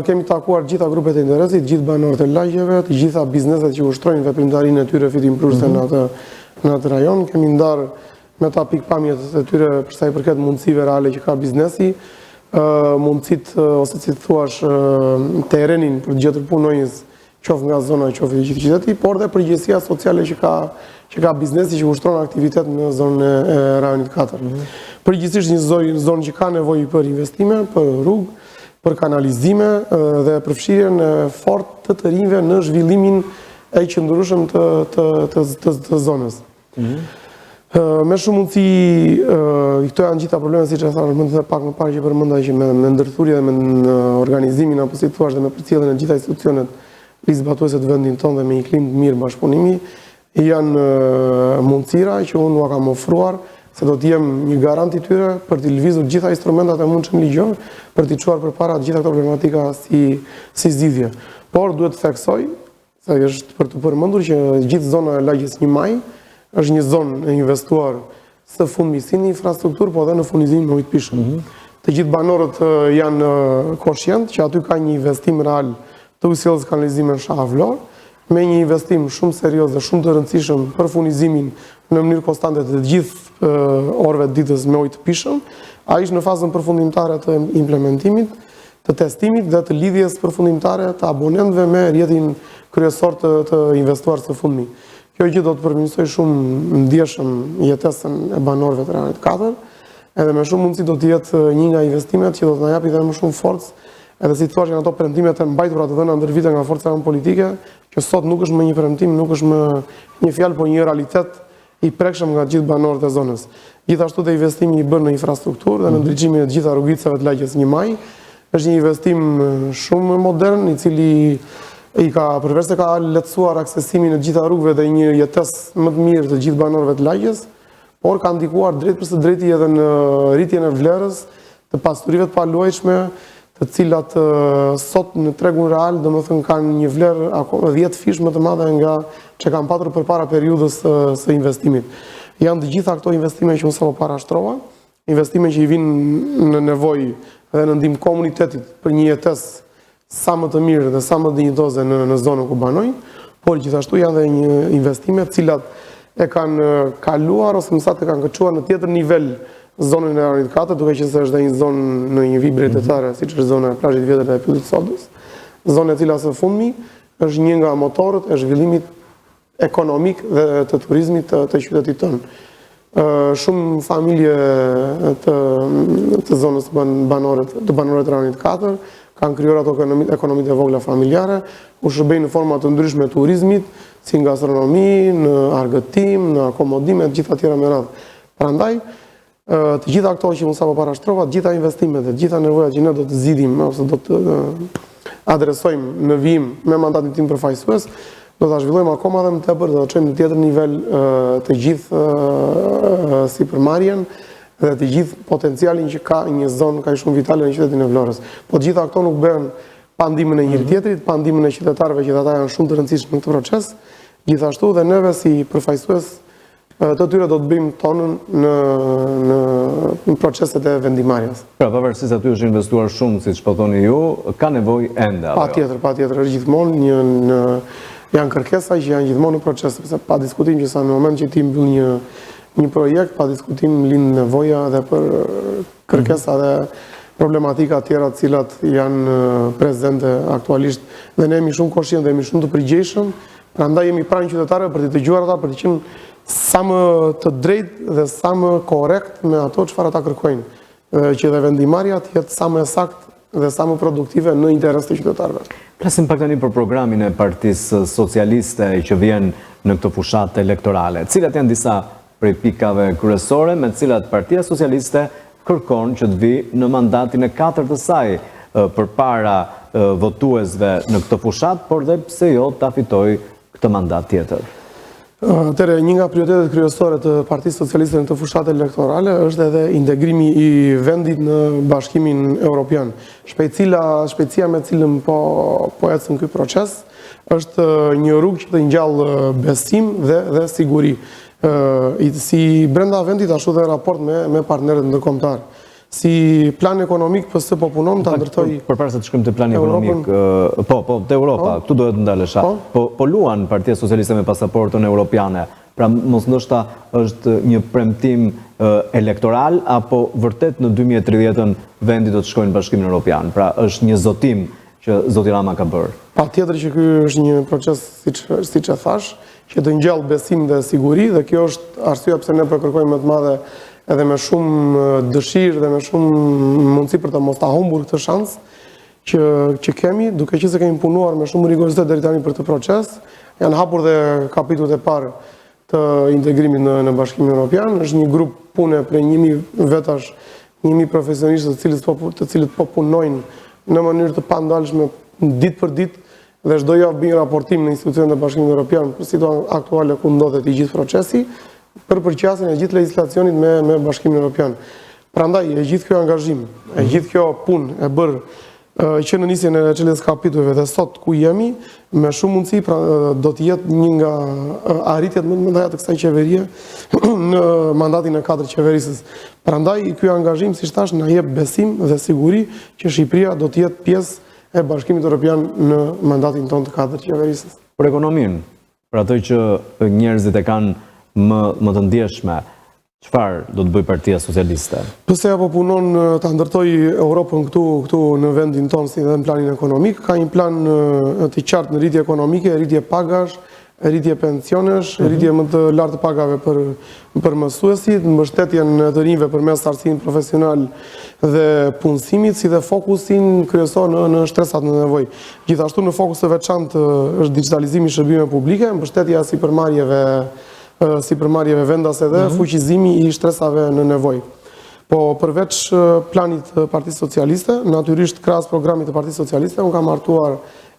Speaker 2: kemi takuar gjitha grupet e interesit, gjithë banorët e lagjeve, të gjitha bizneset që ushtrojnë veprimtarinë e tyre fitimprurëse në atë rajon. Kemi ndarë me ta pikpamjet e tyre përsa i përket mundësive reale që ka biznesi, mundësit, ose si të thuash, terrenin për të gjetur punonjës, qoftë nga zona, qoftë i gjithë qyteti, por dhe përgjegjësia sociale që ka biznesi që ushtron aktivitet në zonën e rajonit 4. Përgjithsisht një zonë që ka nevojë për investime, për rrugë, për kanalizime dhe përfshirjen fort të rinjve në zhvillimin e qëndrueshëm të zonës. Me shumë mundësi, këto janë gjitha probleme, siç e thash më pak më parë që përmenda që me ndërthurje dhe me organizimin apo si thua dhe me përcjelljen e gjitha institucionet ligjzbatuese të vendit tonë dhe me një klim të mirë bashkëpunimi, janë mundësira që unë ua kam ofruar se do të jem një garant i tyre për të lëvizur gjitha instrumentat e mundshëm ligjor për t'i çuar përpara gjitha këto problematika si zgjidhje. Por duhet të theksoj se është për të përmendur që gjithë zona e lagjes 1 Maj është një zonë e investuar së fundmi si në infrastrukturë, po edhe në furnizimin me ujë të pishëm. Të gjithë banorët janë koshient që aty ka një investim real të ujësjelljes kanalizimit në Shaha Vlorë, me një investim shumë serioz dhe shumë të rëndësishëm për furnizimin në mënyrë konstante të gjithë orëve të ditës me ujë të pishëm. Ai është në fazën përfundimtare të implementimit, të testimit dhe të lidhjes përfundimtare të abonentëve me rrjetin kryesor të investuar së fundmi. Kjo gjë do të përmirësoj shumë ndjeshëm jetesën e banorëve të rajonit 4, edhe me shumë mundësi do të jetë një nga investimet që do të na japi edhe më shumë forcë edhe si thua që ato premtimet e mbajtura të dhëna ndër vite nga forcat politike, që sot nuk është më një premtim, nuk është më një fjalë, por një realitet i prekshëm nga gjithë banorët e zonës. Gjithashtu dhe investimi i bërë në infrastrukturë dhe në ndriçimin e të gjitha rrugicave të lagjes 1 Maj, është një investim shumë modern, i cili përveç se ka lehtësuar aksesimin e të gjitha rrugëve dhe një jetesë më të mirë të gjithë banorëve të lagjes, por ka ndikuar drejt për së drejti edhe në rritjen e vlerës të pasurive të paluajtshme, të cilat sot në tregun real, domethënë kanë një vlerë 10 fish më të madhe nga që kanë patur përpara periudhës së investimit. Janë të gjitha këto investime që unë sapo parashtrova, investime që i vinë në nevojë dhe në ndihmë komunitetit për një jetesë sa më të mirë dhe sa më dinjitoze në zonën ku banojnë, por gjithashtu janë dhe një investime të cilat e kanë kaluar ose më saktë e kanë këçuar në tjetër nivel zonën e Rajonit 4, duke qenë se është një zonë në një vijë drejtëtare, siç është zona e plazhit vjetër dhe e pyllit Sodës, zonë e cila së fundmi është një nga motorët e zhvillimit ekonomik dhe të turizmit të qytetit tonë. Shumë familje të zonës banore të Rajonit 4 kanë krijuar ato ekonomitë e vogla familjare, u shërbejnë në forma të ndryshme turizmit, si në gastronomi, në argëtim, në akomodime, të gjitha tjera me radhë. Prandaj, të gjitha këto që unë sapo parashtrova, të gjitha investimet dhe të gjitha nevojat që ne do të zgjidhim ose do të adresojmë në vijim me mandatin tim përfaqësues, do ta zhvillojmë akoma edhe më tepër, do të çojmë në tjetër nivel të gjithë sipërmarrjen dhe të gjithë potencialin që ka një zonë kaq shumë vitale në qytetin e Vlorës. Po të gjitha këto nuk bëhen pa ndihmën e njëri tjetrit, pa ndihmën e qytetarëve që ata janë shumë të rëndësishëm në këtë proces. Gjithashtu dhe neve si përfaqësues të tyre do të bëjmë tonën në proceset e vendimarrjes.
Speaker 1: Pra, pavarësisht se aty është investuar shumë, siç po thoni ju, ka nevojë ende.
Speaker 2: Patjetër, është gjithmonë janë kërkesa që janë gjithmonë në proces, sepse pa diskutim që sa në moment që ti mbyll një projekt, pa diskutim lind nevoja dhe për kërkesa dhe problematika tjera të cilat janë prezente aktualisht dhe ne jemi shumë koshient dhe jemi shumë të përgjegjshëm, prandaj jemi pranë qytetarëve për të dëgjuar ata, për të qenë sa më të drejtë dhe sa më korrekt me ato çfarë ata kërkojnë, që dhe vendimarrja të jetë sa më saktë dhe sa më produktive në interes të qytetarëve.
Speaker 1: Flasim pak tani për programin e Partisë Socialiste që vjen në këtë fushatë elektorale. Cilat janë disa prej pikave kryesore me të cilat Partia Socialiste kërkon që të vi në mandatin e 4 të saj përpara votuesve në këtë fushat, por dhe pse jo ta fitoj këtë mandat tjetër.
Speaker 2: Atëre, një nga prioritetet kryesore të Partisë Socialiste në këtë fushatë elektorale është edhe integrimi i vendit në Bashkimin Evropian. Shpejtësia me cilën po ecën ky proces është një rrugë që të ngjall besim dhe siguri. Si brenda vendit ashtu dhe raport me partnerët ndërkombëtar. Si plan ekonomik PS po punon ta ndërtoj.
Speaker 1: Përpara se të shkojmë te plani ekonomik, te Europa, këtu duhet ndalesha. Po luan Partia Socialiste me pasaportën europiane. Pra mos ndoshta është një premtim elektoral apo vërtet në 2030-ën vendi do të shkojnë në Bashkimin Evropian. Pra është një zotim që zoti Rama ka bërë.
Speaker 2: Patjetër që ky është një proces siç e thash, që të ngjall besim dhe siguri, dhe kjo është arsyeja pse ne po kërkojmë më të madhe edhe me shumë dëshirë dhe me shumë mundësi për të mos ta humbur këtë shans që kemi, duke qenë se kemi punuar me shumë rigorozitet deri tani për këtë proces. Janë hapur dhe kapitujt e parë të integrimit në Bashkimin Evropian. Është një grup pune prej 1000 vetash, 1000 profesionistë të cilët po punojnë në mënyrë të pandalshme ditë për ditë dhe çdo javë bëjnë raportim në institucionet e Bashkimit Evropian për situatën aktuale ku ndodhet i gjithë procesi, për përqasjen e gjithë legjislacionit me Bashkimin Evropian. Prandaj, e gjithë kjo angazhim, e gjithë kjo punë e bërë që në nisjen e çelës kapitujve dhe sot ku jemi, me shumë mundësi do të jetë një nga arritjet më të mëdha të kësaj qeverie në mandatin e 4 qeverisës. Prandaj, ky angazhim, siç thash, na jep besim dhe siguri që Shqipëria do të jetë pjesë e Bashkimit Evropian në mandatin tonë të 4 qeverisës.
Speaker 1: Për ekonominë, për ato që njerëzit e kanë më të ndjeshme, çfarë do të bëjë Partia Socialiste?
Speaker 2: Pse apo punon ta ndërtoj Europën këtu në vendin tonë si dhe në planin ekonomik, ka një plan të qartë në rritje ekonomike, rritje pagash, rritje pensionesh, rritje më të lartë pagave për mësuesit, mbështetjen të rinjve përmes arsimit profesional dhe punësimit, si dhe fokusin kryesor në shtresat në nevojë. Gjithashtu në fokus të veçantë është digitalizimi i shërbimeve publike, mbështetja sipërmarrjeve vendase dhe fuqizimi i shtresave në nevojë. Po përveç planit të Partisë Socialiste, natyrisht krahas programit të Partisë Socialiste, unë kam hartuar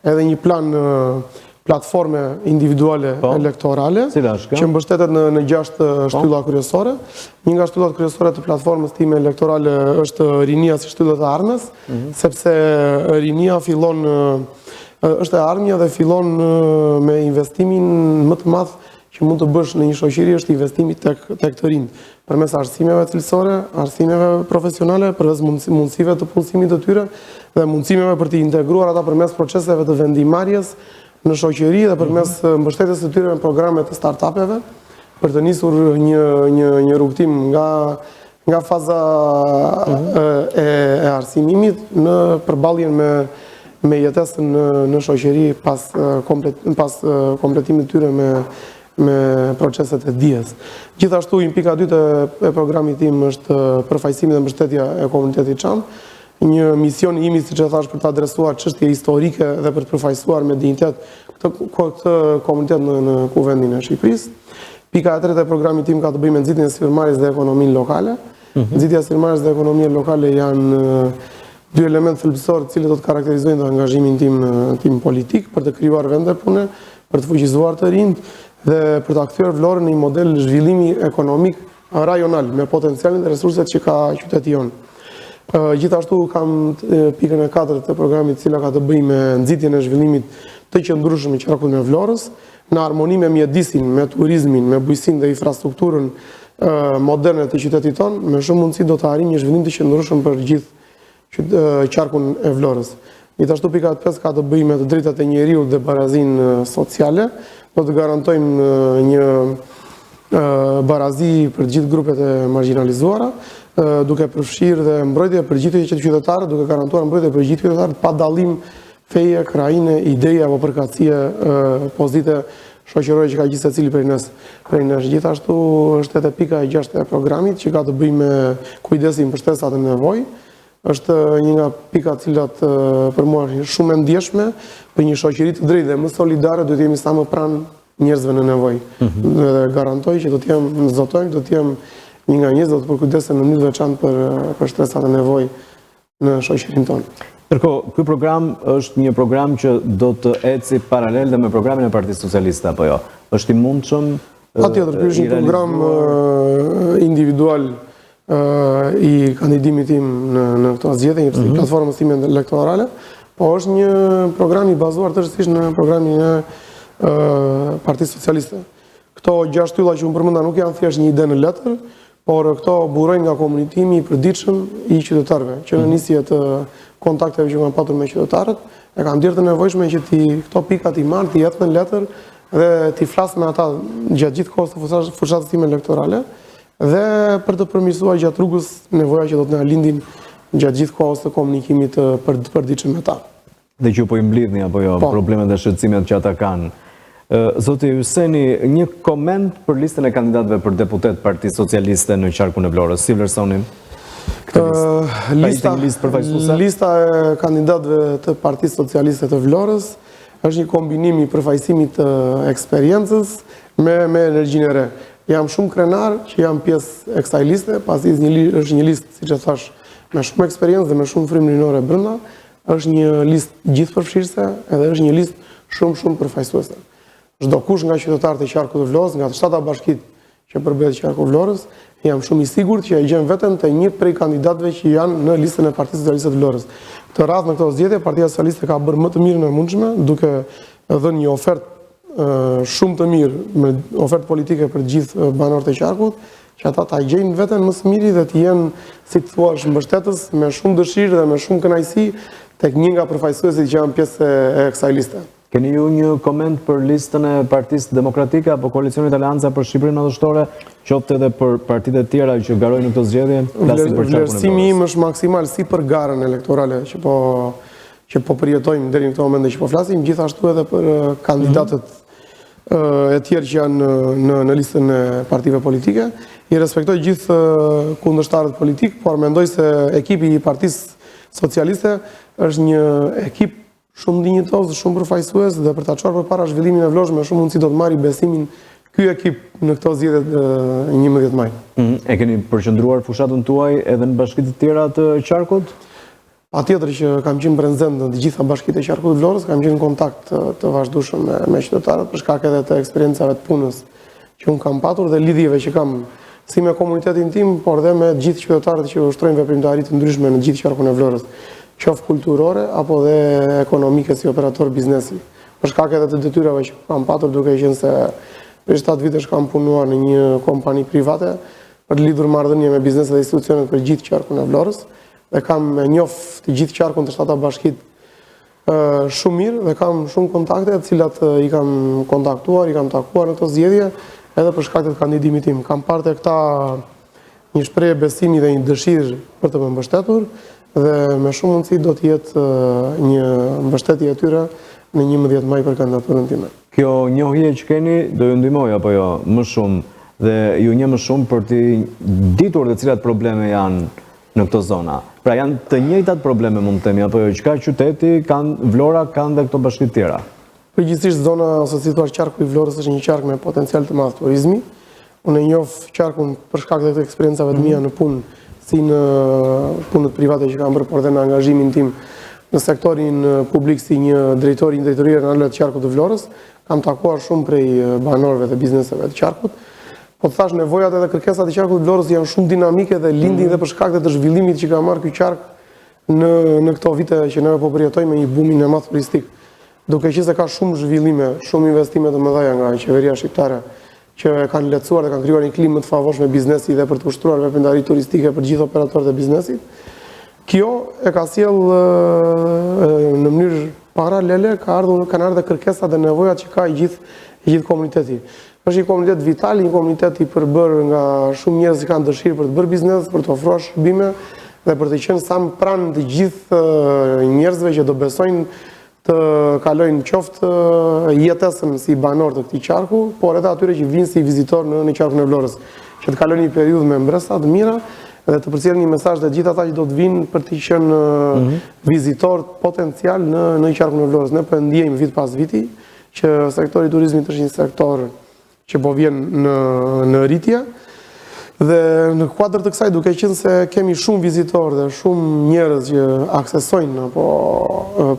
Speaker 2: edhe një plan platforme individuale elektorale, që mbështetet në 6 shtylla kryesore. Një nga shtyllat kryesore të platformës time elektorale është rinia si shtyllë e armës, sepse rinia është e armja dhe fillon me investimin më të madh që mund të bësh në një shoqëri është investimi tek të rinjt, përmes arsimeve cilësore, arsimeve profesionale, përmes mundësive të punësimit të tyre dhe mundësimeve për të integruar ata përmes proceseve të vendimarrjes në shoqëri dhe përmes mbështetjes së tyre me programe të startupeve për të nisur një rrugtim nga faza e arsimimit në përballjen me jetesën në shoqëri pas kompletimit të tyre me proceset e dijes. Gjithashtu, pika 2 e programit tim është përfaqësimi dhe mbështetja e komunitetit çam. Një mision i imi, siç e thash, për të adresuar çështje historike dhe për të përfaqësuar me dinjitet këtë komunitet në kuvendin e Shqipërisë. Pika e 3 e programit tim ka të bëjë me nxitjen e sipërmarrjes dhe ekonominë lokale. Nxitja e sipërmarrjes dhe ekonominë lokale janë 2 elementë thelbësor të cilët do të karakterizojnë të angazhimin tim politik për të krijuar vende pune, për të fuqizuar të rinjt dhe për të kthyer Vlorën në një model zhvillimi ekonomik rajonal me potencialin dhe resurset që ka qyteti jonë. Gjithashtu kam pikën e 4 të programit, cila ka të bëjë me nxitjen e zhvillimit të qëndrueshëm i qarkut në Vlorës, në harmoni me mjedisin, me turizmin, me bujqësinë dhe infrastrukturën moderne të qytetit tonë, me shumë mundësi do të arrijmë një zhvillim të qëndrueshëm për gjithë qarkun e Vlorës. Gjithashtu pika 5 ka të bëjë me të drejtat e njeriut dhe barazinë sociale. Do të garantojmë një barazi për gjithë grupet e marginalizuara, duke përfshirë dhe mbrojtje për gjithë qytetarët, duke garantuar mbrojtje për gjithë qytetarët pa dallim feje, krajine, ideje apo përkatësie pozite shoqërore që ka gjithë secili prej nesh. Gjithashtu është edhe pika e 6 e programit që ka të bëjë me kujdesin për shtresat e nevojë. Është një nga pikat cilat për mua shumë e ndjeshme për një shoqëri të drejtë dhe më solidare, do të jemi sa më pranë njerëzve në nevojë. Dhe garantoj që do të jem do të jem një nga njerëzit do të përkujdesen në mënyrë të veçantë për shtresat e nevojë në shoqërinë tonë.
Speaker 1: Ndërkohë, ky program është një program që do të eci paralel dhe me programin e Partisë Socialiste apo jo? Është i mundshëm?
Speaker 2: Patjetër, ky është një program individual i kandidimit tim në këto zgjedhje, një platformës time elektorale, po është një program i bazuar tërësisht në programin e Partisë Socialiste. Këto 6 shtylla që unë përmenda nuk janë thjesht një ide në letër, por këto burojnë nga komunikimi i përditshëm i qytetarëve, që në nisje të kontakteve që kanë patur me qytetarët, e kanë ndjerë të nevojshme që këto pikat i marrë, t'i jetë në letër dhe t'i flasë me ata gjatë gjithë kohës të fushatës time elektorale, dhe për të përmirësuar gjatë rrugës nevoja që do të na lindin gjatë gjithë kohës të komunikimit të përditshëm me ta.
Speaker 1: Dhe që po i mblidhni apo jo problemet dhe shqetësimet që ata kanë. Zoti Hyseni, një koment për listën e kandidatëve për deputet Partisë Socialiste në qarkun e Vlorës. Si vlerësoni
Speaker 2: lista e kandidatëve të Partisë Socialiste të Vlorës është një kombinim i përfaqësimit të eksperiencës me energjinë e re. Jam shumë krenar që jam pjesë e kësaj liste, pasi është një listë, siç e thash, me shumë eksperiencë dhe me shumë frymë rinore brenda. Është një listë gjithëpërfshirëse edhe është një listë shumë përfaqësuese. Çdo kush nga qytetarët e qarkut të Vlorës, nga të 7 bashkitë që përbëhet qarku i Vlorës, jam shumë i sigurt që ai gjen veten te një prej kandidatëve që janë në listën e Partisë Socialiste të Vlorës. Këtë radhë në këto zgjedhje, Partia Socialiste ka bërë më të mirën e mundshme, duke dhënë një ofertë shumë të mirë, me ofertë politike për gjithë banorët e qarkut, që ata ta gjejnë veten më së miri dhe të jenë, si të thuash, mbështetës me shumë dëshirë dhe me shumë kënaqësi tek një nga përfaqësuesit që janë pjesë e kësaj liste.
Speaker 1: Keni ju një koment për listën e Partisë Demokratike apo Koalicionit Aleanca për Shqipërinë Madhështore, qoftë edhe për partitë e tjera që garojnë në këto zgjedhje?
Speaker 2: Vlerësimi im është maksimal si për garën elektorale që po përjetojmë deri në këtë moment dhe që po flasim, gjithashtu edhe për kandidatët e tjerë që janë në listën e partive politike. I respektoj gjithë kundërshtarët politik, por mendoj se ekipi i Partisë Socialiste është një ekip shumë dinjitos dhe shumë përfaqësues dhe për ta çuar përpara zhvillimin e Vlorës me shumë mundësi do të marrë besimin ky ekip në këto zgjedhje 11 maj.
Speaker 1: E keni përqendruar fushatën tuaj edhe në bashkitë të tjera të qarkut?
Speaker 2: Patjetër që kam qenë prezent në të gjitha bashkitë e qarkut të Vlorës, kam qenë në kontakt të vazhdueshëm me qytetarët për shkak edhe të eksperiencave të punës që unë kam patur dhe lidhjeve që kam si me komunitetin tim, por dhe me gjithë qytetarët që ushtrojnë veprimtari të ndryshme në gjithë qarkun e Vlorës, qoftë kulturore apo dhe ekonomike si operator biznesi. Për shkak edhe të detyrave që kam patur, duke qenë se për 7 vitesh kam punuar në një kompani private për të lidhur marrëdhënie me bizneset dhe institucionet për gjithë qarkun e Vlorës dhe kam njoh të gjithë qarkun të 7 bashkitë shumë mirë dhe kam shumë kontakte të cilat i kam kontaktuar, i kam takuar në këto zgjedhje edhe për shkak të kandidimit tim. Kam parë tek ta një shprehje besimi dhe një dëshirë për të më mbështetur dhe me shumë mundësi do të jetë një mbështetje e tyre në 11 maj për kandidaturën time.
Speaker 1: Kjo njohje që keni do ju ndihmoj apo jo më shumë dhe ju një më shumë për të ditur dhe cilat probleme janë në këto zona. Pra janë të njëjtat probleme mund të themi apo jo, që ka qyteti, kanë Vlora, kanë dhe këto bashkitë tjera.
Speaker 2: Përgjithsisht zona ose si thua qarku i Vlorës është një qark me potencial të madh turizmi. Unë e njoh qarkun për shkak të eksperiencave të mia në punë, si në punët private që kam bërë, por dhe në angazhimin tim në sektorin publik si një drejtori i drejtorie regionale të qarkut të Vlorës. Kam takuar shumë prej banorëve dhe bizneseve të qarkut. Po të thash, nevojat edhe kërkesat e qarkut të Vlorës janë shumë dinamike dhe lindin dhe për shkak të zhvillimit që ka marrë ky qark në këto vite që ne po përjetojmë me një bumin e madh turistik. Duke qenë se ka shumë zhvillime, shumë investime të mëdha nga qeveria shqiptare që kanë lehtësuar dhe kanë krijuar një klimë të favorshme biznesi dhe për të ushtruar veprimtari turistike për gjithë operatorët e biznesit. Kjo e ka sjell në mënyrë paralele kanë ardhur kërkesat dhe nevojat që ka i gjithë komuniteti. Është një komunitet vital, një komunitet i përbërë nga shumë njerëz që kanë dëshirë për të bërë biznes, për të ofruar shërbime dhe për të qenë sa më pranë të gjithë njerëzve që do besojnë të kalojnë qoftë jetesën si banor të këtij qarku, por edhe atyre që vinë si vizitor në qarkun e Vlorës, që të kalojnë një periudhë me mbresa të mira dhe të përcjellin një mesazh të gjithë ata që do të vinë për të qenë vizitor potencial në qarkun e Vlorës. Ne po ndjejmë vit pas viti që sektori i turizmit është një sektor që po vjen në rritje. Dhe në kuadër të kësaj, duke qenë se kemi shumë vizitorë dhe shumë njerëz që aksesojnë apo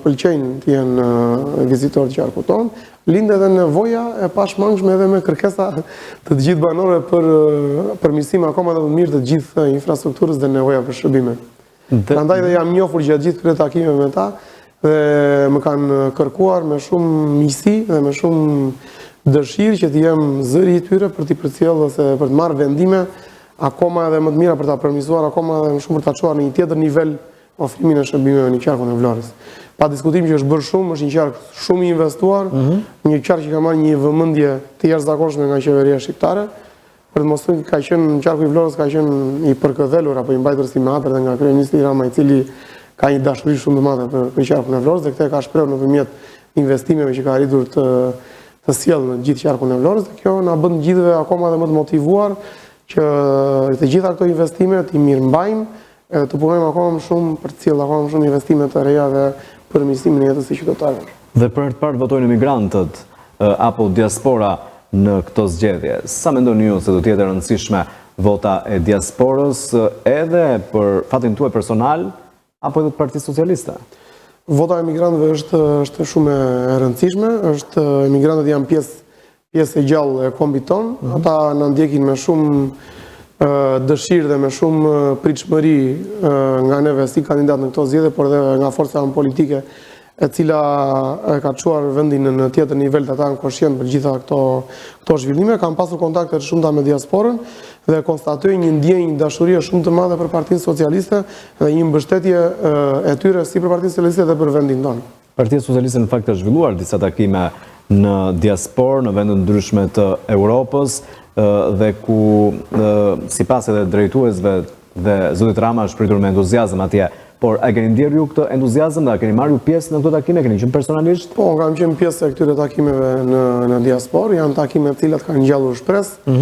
Speaker 2: pëlqejnë të jenë vizitorë të qarkut tonë, lind edhe nevoja e pashmangshme edhe me kërkesa të gjithë banorëve për përmirësim akoma edhe më mirë të gjithë infrastrukturës dhe nevoja për shërbime. Prandaj dhe jam njohur gjatë gjithë këtyre takimeve me ta dhe më kanë kërkuar me shumë miqësi dhe me shumë dëshirë që të jem zëri i tyre për t'i përcjellë ose për të marrë vendime akoma edhe më të mira për ta përmirësuar akoma edhe më shumë për ta çuar në një tjetër nivel ofrimin e shërbimeve në qarkun e Vlorës. Pa diskutim që është bërë shumë, është një qark shumë i investuar, një qark që ka marrë një vëmendje të jashtëzakonshme nga qeveria shqiptare. Për të mos thënë ka qenë qarku i Vlorës ka qenë i përkëdhelur apo i mbajtur si meatër nga kryeministri Rama, i cili ka një dashuri shumë të madhe për qarkun e Vlorës dhe këtë ka shprehur nëpërmjet investimeve që ka arritur të sjellë në gjithë qarkun e Vlorës dhe kjo na bën gjithëve akoma dhe më të motivuar që të gjitha këto investime t'i mirëmbajmë edhe të punojmë akoma më shumë për të sjellë akoma më shumë investime të reja dhe përmirësimin e jetës së qytetarëve.
Speaker 1: Dhe për të parë votojnë migrantët apo diaspora në këto zgjedhje. Sa mendoni ju se do të jetë e rëndësishme vota e diasporës edhe për fatin tuaj personal apo edhe të Partisë Socialiste?
Speaker 2: Vota e migrantëve është shumë e rëndësishme, migrantët janë pjesë e gjallë e kombit tonë, ata na ndjekin me shumë dëshirë dhe me shumë pritshmëri nga neve si kandidat në këto zgjedhje, por edhe nga forca politike e cila e ka çuar vendin në tjetër nivel të ata në koshient për gjitha këto zhvillime. Kam pasur kontakte të shumta me diasporën dhe konstatoj një ndjenjë dashurie shumë të madhe për Partinë Socialiste dhe një mbështetje e tyre si për Partinë Socialiste dhe për vendin tonë.
Speaker 1: Partia Socialiste në fakt ka zhvilluar disa takime në diasporë, në vendet ndryshme të Europës dhe ku sipas edhe drejtuesve dhe zotit Rama është pritur me entuziazëm atje por a keni ndjerë ju këtë entuziazëm dhe a keni marrë ju pjesë në këto takime, keni qenë personalisht?
Speaker 2: Po, kam qenë pjesë e këtyre takimeve në diasporë, janë takime të cilat kanë ngjallur shpresë,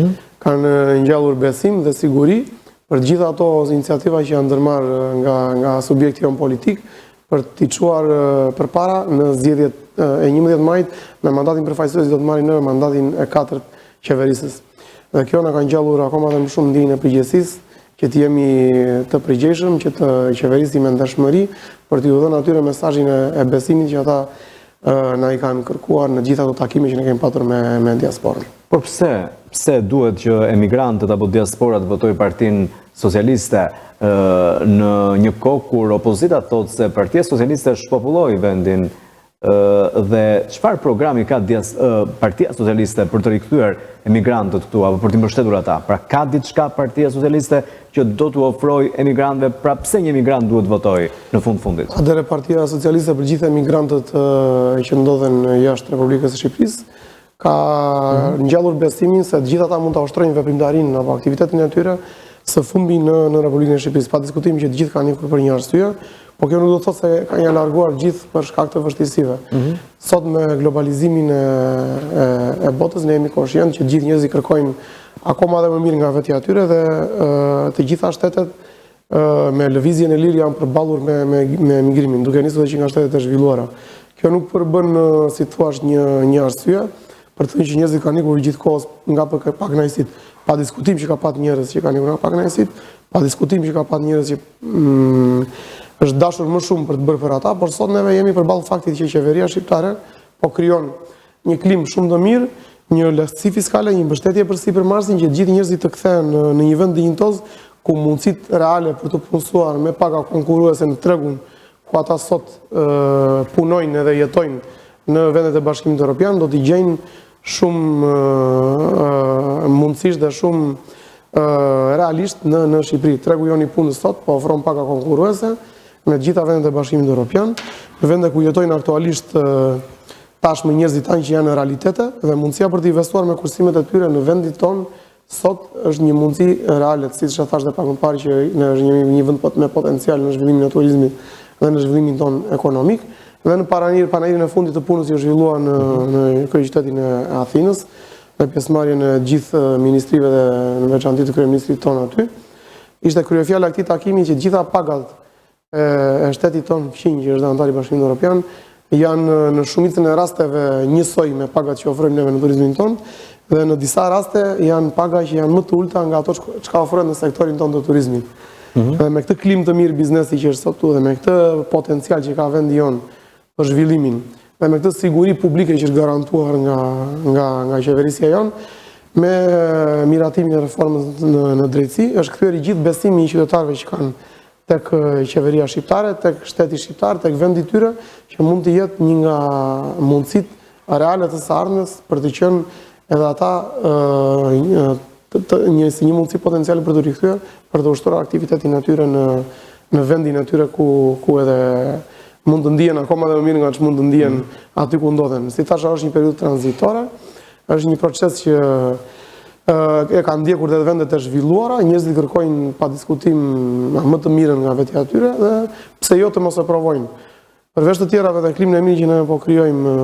Speaker 2: kanë ngjallur besim dhe siguri për gjitha ato iniciativa që janë ndërmarrë nga subjekti jonë politik për t'i çuar përpara në zgjedhjet e 11 majit me mandatin përfaqësues do të marrin në mandatin e 4 qeverisës. Dhe kjo na ka ngjallur akoma dhe më shumë ndjenjën e përgjegjësisë, që të jemi të përgjegjshëm, që të qeverisim me ndeshmëri për t'u dhënë atyre mesazhin e besimit që ata na i kanë kërkuar në gjitha ato takime që ne kemi patur me diasporën.
Speaker 1: Por pse duhet që emigrantët apo diaspora të votojë Partinë Socialiste në një kohë kur opozita thotë se Partia Socialiste shpopulloi vendin dhe çfarë programi ka Partia Socialiste për të rikthyer emigrantët këtu apo për të mbështetur ata? Pra ka diçka Partia Socialiste që do t'u ofrojë emigrantëve, pra pse një emigrant duhet votojë në fundit?
Speaker 2: Atëherë Partia Socialiste për gjithë emigrantët që ndodhen jashtë Republikës së Shqipërisë ka ngjallur besimin se gjithë ata mund ta ushtrojnë veprimtarinë apo aktivitetin e tyre së fundmi në Republikën e Shqipërisë, pa diskutim që të gjithë kanë ikur për një arsye, po kjo nuk do të thotë se kanë larguar gjithë për shkak të vështirësive. Sot me globalizimin e botës ne jemi koshient që gjithë njerëzit kërkojnë akoma dhe më mirë nga vetja atyre dhe të gjitha shtetet me lëvizjen e lirë janë përballur me emigrimin, duke nisur që nga shtetet e zhvilluara. Kjo nuk përbën si thua një arsye për të thënë që njerëzit kanë ikur gjithkohës nga pakënaqësit. Pa diskutim që ka pat njerëz që kanë ikur nga pakënaqësit, pa diskutim që ka pat njerëz që është dashur më shumë për të bërë për ata, por sot neve jemi përballë faktit që qeveria shqiptare po krijon një klimë shumë të mirë, një lehtësi fiskale, një mbështetje për sipërmarrësin që gjithë njerëzit të kthehen në një vend dinjitoz ku mundësitë reale për të punësuar me paga konkurruese në tregun ku ata sot punojnë edhe jetojnë në vendet e Bashkimit Evropian do t'i gjejnë shumë mundësisht dhe shumë realisht në Shqipëri. Tregu jon i punës sot po ofron paga konkurruese me gjitha vendet e Bashkimit Evropian, në vende ku jetojnë aktualisht tashmë njerëzit tanë që janë në realitete dhe mundësia për të investuar me kursimet e tyre në vendin tonë sot është një mundësi reale, siç e thash dhe pak më parë që ne është një vend me potencial në zhvillimin e turizmit dhe në zhvillimin tonë ekonomik. Dhe në panairin e fundit të punës që zhvillua në kryeqytetin e Athinës, me pjesëmarrjen e gjithë ministrive dhe në veçantë të kryeministrit tonë aty, ishte kryefjala e këtij takimi që gjitha pagat e shtetit tonë fqinj, që është antar i Bashkimit Evropian, janë në shumicën e rasteve njësoj me pagat që ofrojmë neve në turizmin tonë, dhe në disa raste janë paga që janë më të ulta nga ato që ofrohen në sektorin tonë të turizmit. Dhe me këtë klimë të mirë biznesi që është sot këtu dhe me këtë potencial që ka vendi jonë për zhvillimin dhe me këtë siguri publike që është garantuar nga qeverisja jonë, me miratimin e reformës në drejtësi, është kthyer i gjithë besimi i qytetarëve që kanë tek qeveria shqiptare, tek shteti shqiptar, tek vendi i tyre, që mund të jetë një nga mundësitë reale të së ardhmes për të qenë edhe ata një mundësi potenciale për të rikthyer, për të ushtruar aktivitetin e tyre në vendin e tyre ku edhe mund të ndihen akoma dhe më mirë nga që mund të ndihen aty ku ndodhen. Si thashë, është një periudhë tranzitore, është një proces që e ka ndjekur dhe vendet e zhvilluara, njerëzit kërkojnë pa diskutim më të mirën nga vetja atyre dhe pse jo të mos e provojnë. Përveç të tjerave dhe klimën e mirë që ne po krijojmë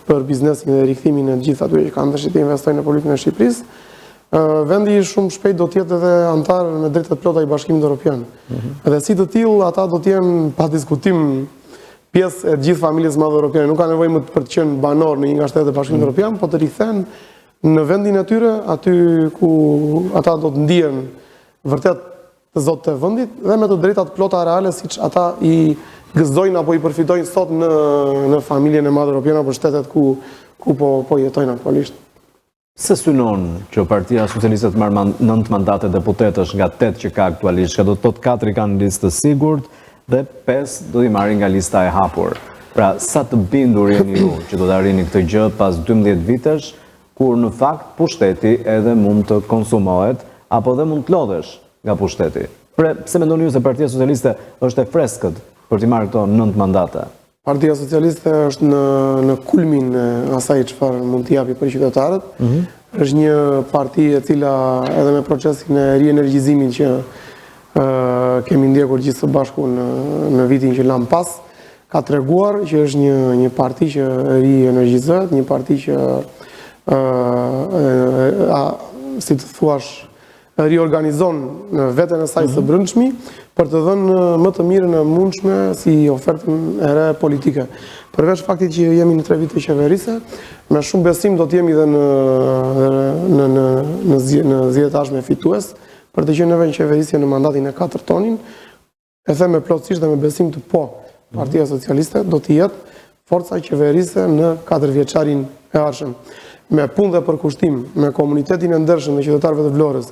Speaker 2: për biznesin dhe rikthimin e gjithë atyre që kanë dëshirë të investojnë në politikën e Shqipërisë, vendi shumë shpejt do të jetë edhe antar me drejtat plota i Bashkimit Evropian. Dhe si të tillë ata do të jenë pa diskutim pjesë e gjithë familjes madhe europiane. Nuk ka nevojë më për të qenë banor në një nga shtetet e Bashkimit Evropian, po të rikthehen në vendin e tyre, aty ku ata do të ndihen vërtet të zotë të vendit dhe me të drejtat plota reale siç ata i gëzojnë apo i përfitojnë sot në familjen e madhe europiane apo shtetet ku po jetojnë aktualisht.
Speaker 1: Se synon që Partia Socialiste të marrë 9 mandate deputetësh nga 8 që ka aktualisht, që do të thotë 4 kanë listë të sigurt dhe 5 do t'i marrin nga lista e hapur. Pra, sa të bindur jeni ju që do të arrini këtë gjë pas 12 vitesh, kur në fakt pushteti edhe mund të konsumohet, apo dhe mund të lodhesh nga pushteti. Pse mendoni ju se Partia Socialiste është e freskët për t'i marrë këto 9 mandate?
Speaker 2: Partia Socialiste është në kulmin e asaj çfarë mund t'i japi për qytetarët. Është një parti e cila edhe me procesin e rienergjizimit që kemi ndjekur gjithë së bashku në vitin që lam pas, ka treguar që është një parti që ri-energjizohet, një parti që si të thuash riorganizon veten e saj së brendshmi për të dhënë më të mirën e mundshme si ofertën e re politike. Përveç faktit që jemi në 3 vite qeverise, me shumë besim do të jemi dhe në zgjedhjet me fitues, për të qenë neve në qeverisje në mandatin e 4 tonin, e them me plotësisht dhe me besim të po, Partia Socialiste do të jetë forca qeverise në 4 vjeçarin e ardhshëm. Me punë dhe përkushtim, me komunitetin e ndershëm të qytetarëve të Vlorës,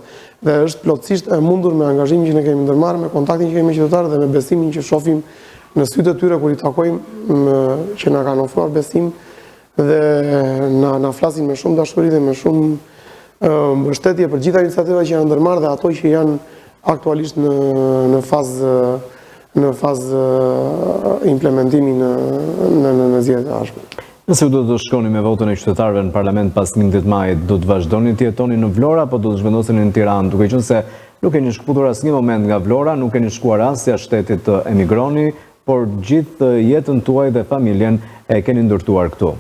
Speaker 2: dhe është plotësisht e mundur me angazhimin që ne kemi ndërmarrë, me kontaktin që kemi me qytetarët dhe me besimin që shohim në sytë e tyre kur i takojmë, që na kanë ofruar besim dhe na flasin me shumë dashuri dhe me shumë mbështetje për gjitha iniciativat që janë ndërmarrë dhe ato që janë aktualisht në fazë implementimi në zgjedhjet e ardhshme.
Speaker 1: Nëse do të shkoni me votën e qytetarëve në parlament pas 11 majit, do të vazhdoni të jetoni në Vlorë apo do të zhvendoseni në Tiranë, duke qenë se nuk keni shkputur asnjë moment nga Vlora, nuk keni shkuar as jashtë shtetit të emigroni, por gjithë jetën tuaj dhe familjen e keni ndërtuar këtu.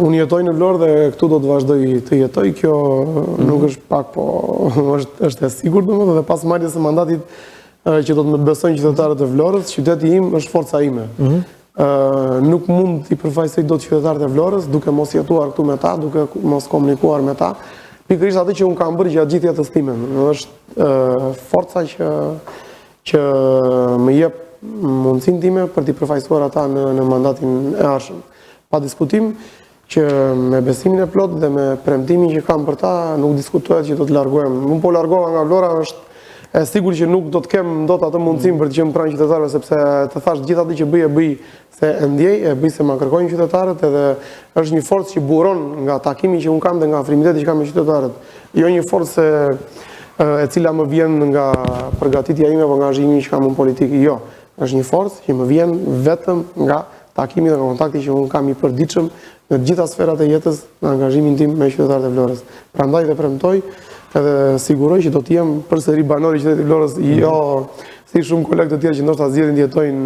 Speaker 2: Unë jetoj në Vlorë dhe këtu do të vazhdoj të jetoj. Kjo nuk është pak, po është e sigurt domethënë dhe pas marrjes së mandatit që do të më besojnë qytetarët e Vlorës, qyteti im është forca ime. Nuk mund t'i përfaqësoj dot qytetarët e Vlorës duke mos jetuar këtu me ta, duke mos komunikuar me ta. Pikërisht atë që unë kam bërë gjatë gjithë jetës time. Është forca që më jep mundësinë time për t'i përfaqësuar ata në mandatin e ardhshëm. Pa diskutim që me besimin e plot dhe me premtimin që kam për ta, nuk diskutohet që do të largohem. Unë po largova nga Vlora, është e sigur që nuk do të kem dot atë mundësinë për të qenë pranë qytetarëve, sepse të thash gjithë atë që bëj se e ndjej, e bëj se ma kërkojnë qytetarët, edhe është një forcë që buron nga takimi që unë kam dhe nga afrimiteti që kam me qytetarët. Jo një forcë e cila më vjen nga përgatitja ime apo nga angazhimi që kam në politikë, jo. Është një forcë që më vjen vetëm nga takimi dhe nga kontakti që unë kam i përditshëm në gjitha sferat e jetës në angazhimin tim me qytetarët e Vlorës. Prandaj dhe premtoj edhe siguroj që do të jem përsëri banor i qytetit Vlorës, jo si shumë kolegë të tjerë që ndoshta zgjedhin të jetojnë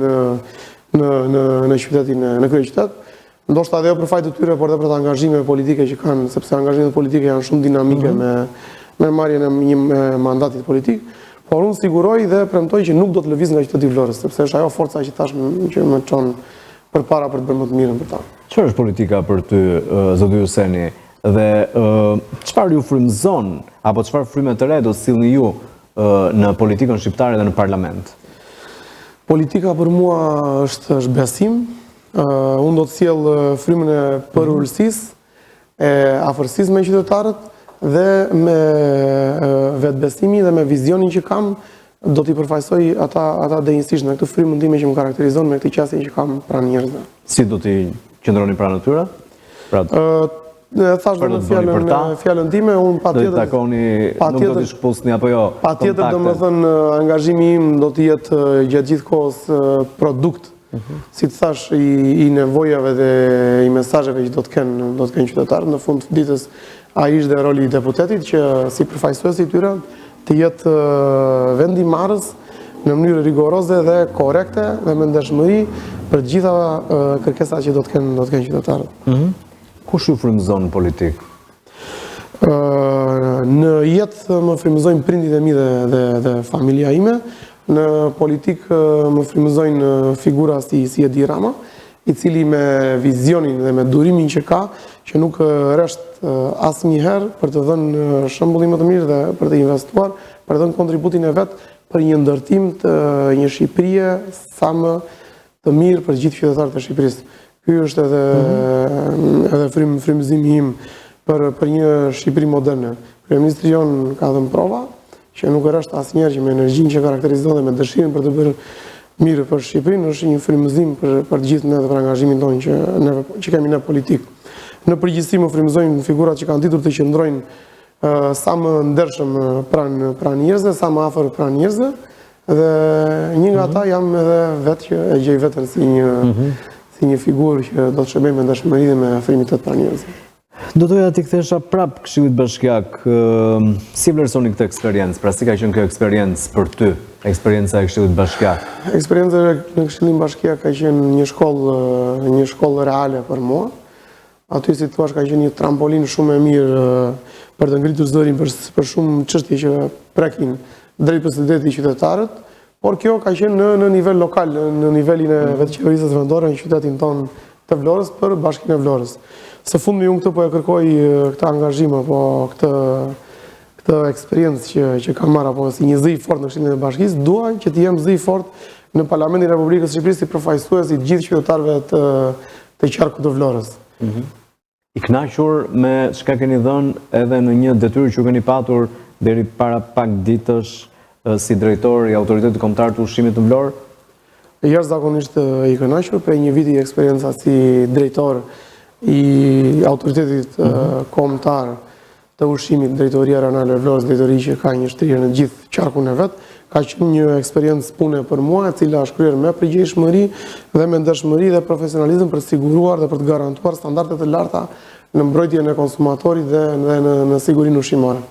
Speaker 2: në qytetin, në kryeqytet. Ndoshta edhe jo për fajt të tyre, por edhe për të angazhime politike që kanë, sepse angazhimet politike janë shumë dinamike me marrjen e një mandatit politik. Por unë siguroj dhe premtoj që nuk do të lëviz nga qyteti Vlorës, sepse është ajo forca që tash që më çon përpara për të bërë më të mirën për ta.
Speaker 1: Çfarë është politika për ty, zoti Huseni? Dhe çfarë ju frymëzon apo çfarë fryme të re do të sillni ju në politikën shqiptare dhe në parlament?
Speaker 2: Politika për mua është besim. Unë do të sjell frymën e përulësisë, e afërsisë me qytetarët dhe me vetbesimin dhe me vizionin që kam, do t'i përfaqësoj ata dejinsisht në këtë frymën time që më karakterizon me këtë qasje që kam pranë njerëzve.
Speaker 1: Si do t'i qëndroni pranë tyre?
Speaker 2: Thash në fjalën time, unë patjetër
Speaker 1: do t'i takoni, nuk do t'i shkputni apo jo?
Speaker 2: Patjetër, domethënë angazhimi im do të jetë gjatë gjithë kohës produkt, si të thash, i nevojave dhe i mesazheve që do të kenë qytetarët. Në fund të ditës ai është dhe roli i deputetit që si përfaqësues i tyre të jetë vendimarrës në mënyrë rigoroze dhe korekte dhe me ndershmëri për gjitha kërkesat që do të kenë qytetarët.
Speaker 1: Kush ju frymëzon në politikë?
Speaker 2: Në jetë më frymëzojnë prindit e mi dhe familja ime. Në politikë më frymëzojnë figura si Edi Rama, i cili me vizionin dhe me durimin që ka, që nuk resht asnjëherë për të dhënë shembullin më të mirë dhe për të investuar, për të dhënë kontributin e vet për një ndërtim të një Shqipërie sa më të mirë për gjithë qytetarët e Shqipërisë. Ky është edhe frymëzimi im për një Shqipëri moderne. Kryeministri jon ka dhënë prova që nuk resht asnjëherë që me energjinë që karakterizon dhe me dëshirën për të bërë mirë për Shqipërinë, është një frymëzim për të gjithë ne dhe për angazhimin tonë që kemi ne politik. Në përgjithësi më frymëzojnë figurat që kanë ditur të qëndrojnë sa më ndershëm pranë njerëzve, sa më afër pranë njerëzve, dhe një nga ata jam edhe vetë që e gjej veten si një figurë që do të shërbejë me dashmëri dhe me afrimitet pranë njerëzve.
Speaker 1: Do doja t'i kthesha prap Këshillit Bashkiak, si vlerësoni këtë eksperiencë? Pra si ka qenë kjo eksperiencë për ty, eksperienca e Këshillit Bashkiak?
Speaker 2: Eksperjenca në Këshillin Bashkiak ka qenë një shkollë reale për mua. Aty, si thua, ka qenë një trampolin shumë e mirë për të ngritur zërin për shumë çështje që prekin drejt presidentit i qytetarët, por kjo ka qenë në nivel lokal, në nivelin e vetë qeverisë vendore në qytetin tonë të Vlorës për Bashkinë e Vlorës. Së fundi unë këtë po e kërkoj këtë angazhim apo këtë eksperiencë që kam marrë apo si një zë i fortë në Këshillin e Bashkisë, dua që të jem zë i fortë në Parlamentin e Republikës së Shqipërisë si përfaqësues i gjithë qytetarëve të qarkut të Vlorës.
Speaker 1: I kënaqur me çka keni dhënë edhe në një detyrë që keni patur deri para pak ditësh si drejtor i Autoritetit Kombëtar të Ushqimit të Vlorë?
Speaker 2: Jashtëzakonisht i kënaqur për një vit i eksperjenca si drejtor i Autoritetit Kombëtar të Ushqimit, Drejtoria Rajonale e Vlorës, drejtori që ka një shtrirje në gjithë qarkun e vet, ka qenë një eksperiencë pune për mua, e cila është kryer me përgjegjësi dhe me ndershmëri dhe profesionalizëm për të siguruar dhe për të garantuar standarde të larta në mbrojtjen e konsumatorit dhe në sigurinë ushqimore.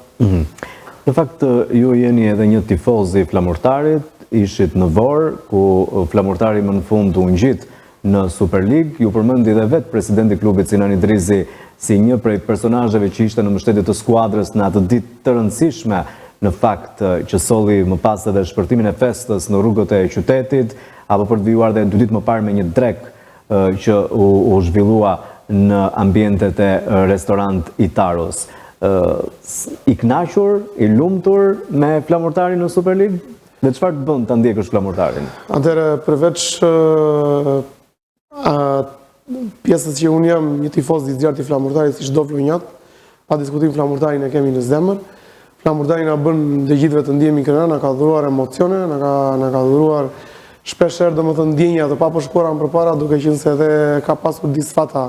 Speaker 1: Në fakt, ju jeni edhe një tifoz i Flamurtarit, ishit në Vorë, ku Flamurtari më në fund u ngjit në Superlig, ju përmendi dhe vetë presidenti klubit Sinan Idrizi si një prej personazheve që ishte në mbështetje të skuadrës në atë ditë të rëndësishme, në fakt që solli më pas edhe shpërtimin e festës në rrugët e qytetit, apo për të vijuar dhe 2 ditë më parë me një drek që u zhvillua në ambientet e restorant Itaros. I kënaqur, i lumtur me Flamurtarin në Superlig? Dhe çfarë të bën ta ndjekësh Flamurtarin?
Speaker 2: Atëherë, përveç pjesës që unë jam një tifoz i zjarrt i Flamurtarit si çdo vlonjat, pa diskutim Flamurtarin e kemi në zemër. Flamurtari na bën të gjithëve të ndjehemi kënaq, na ka dhuruar emocione, na ka dhuruar shpeshherë domethënë ndjenja të papërshkuara më përpara, duke qenë se edhe ka pasur disfata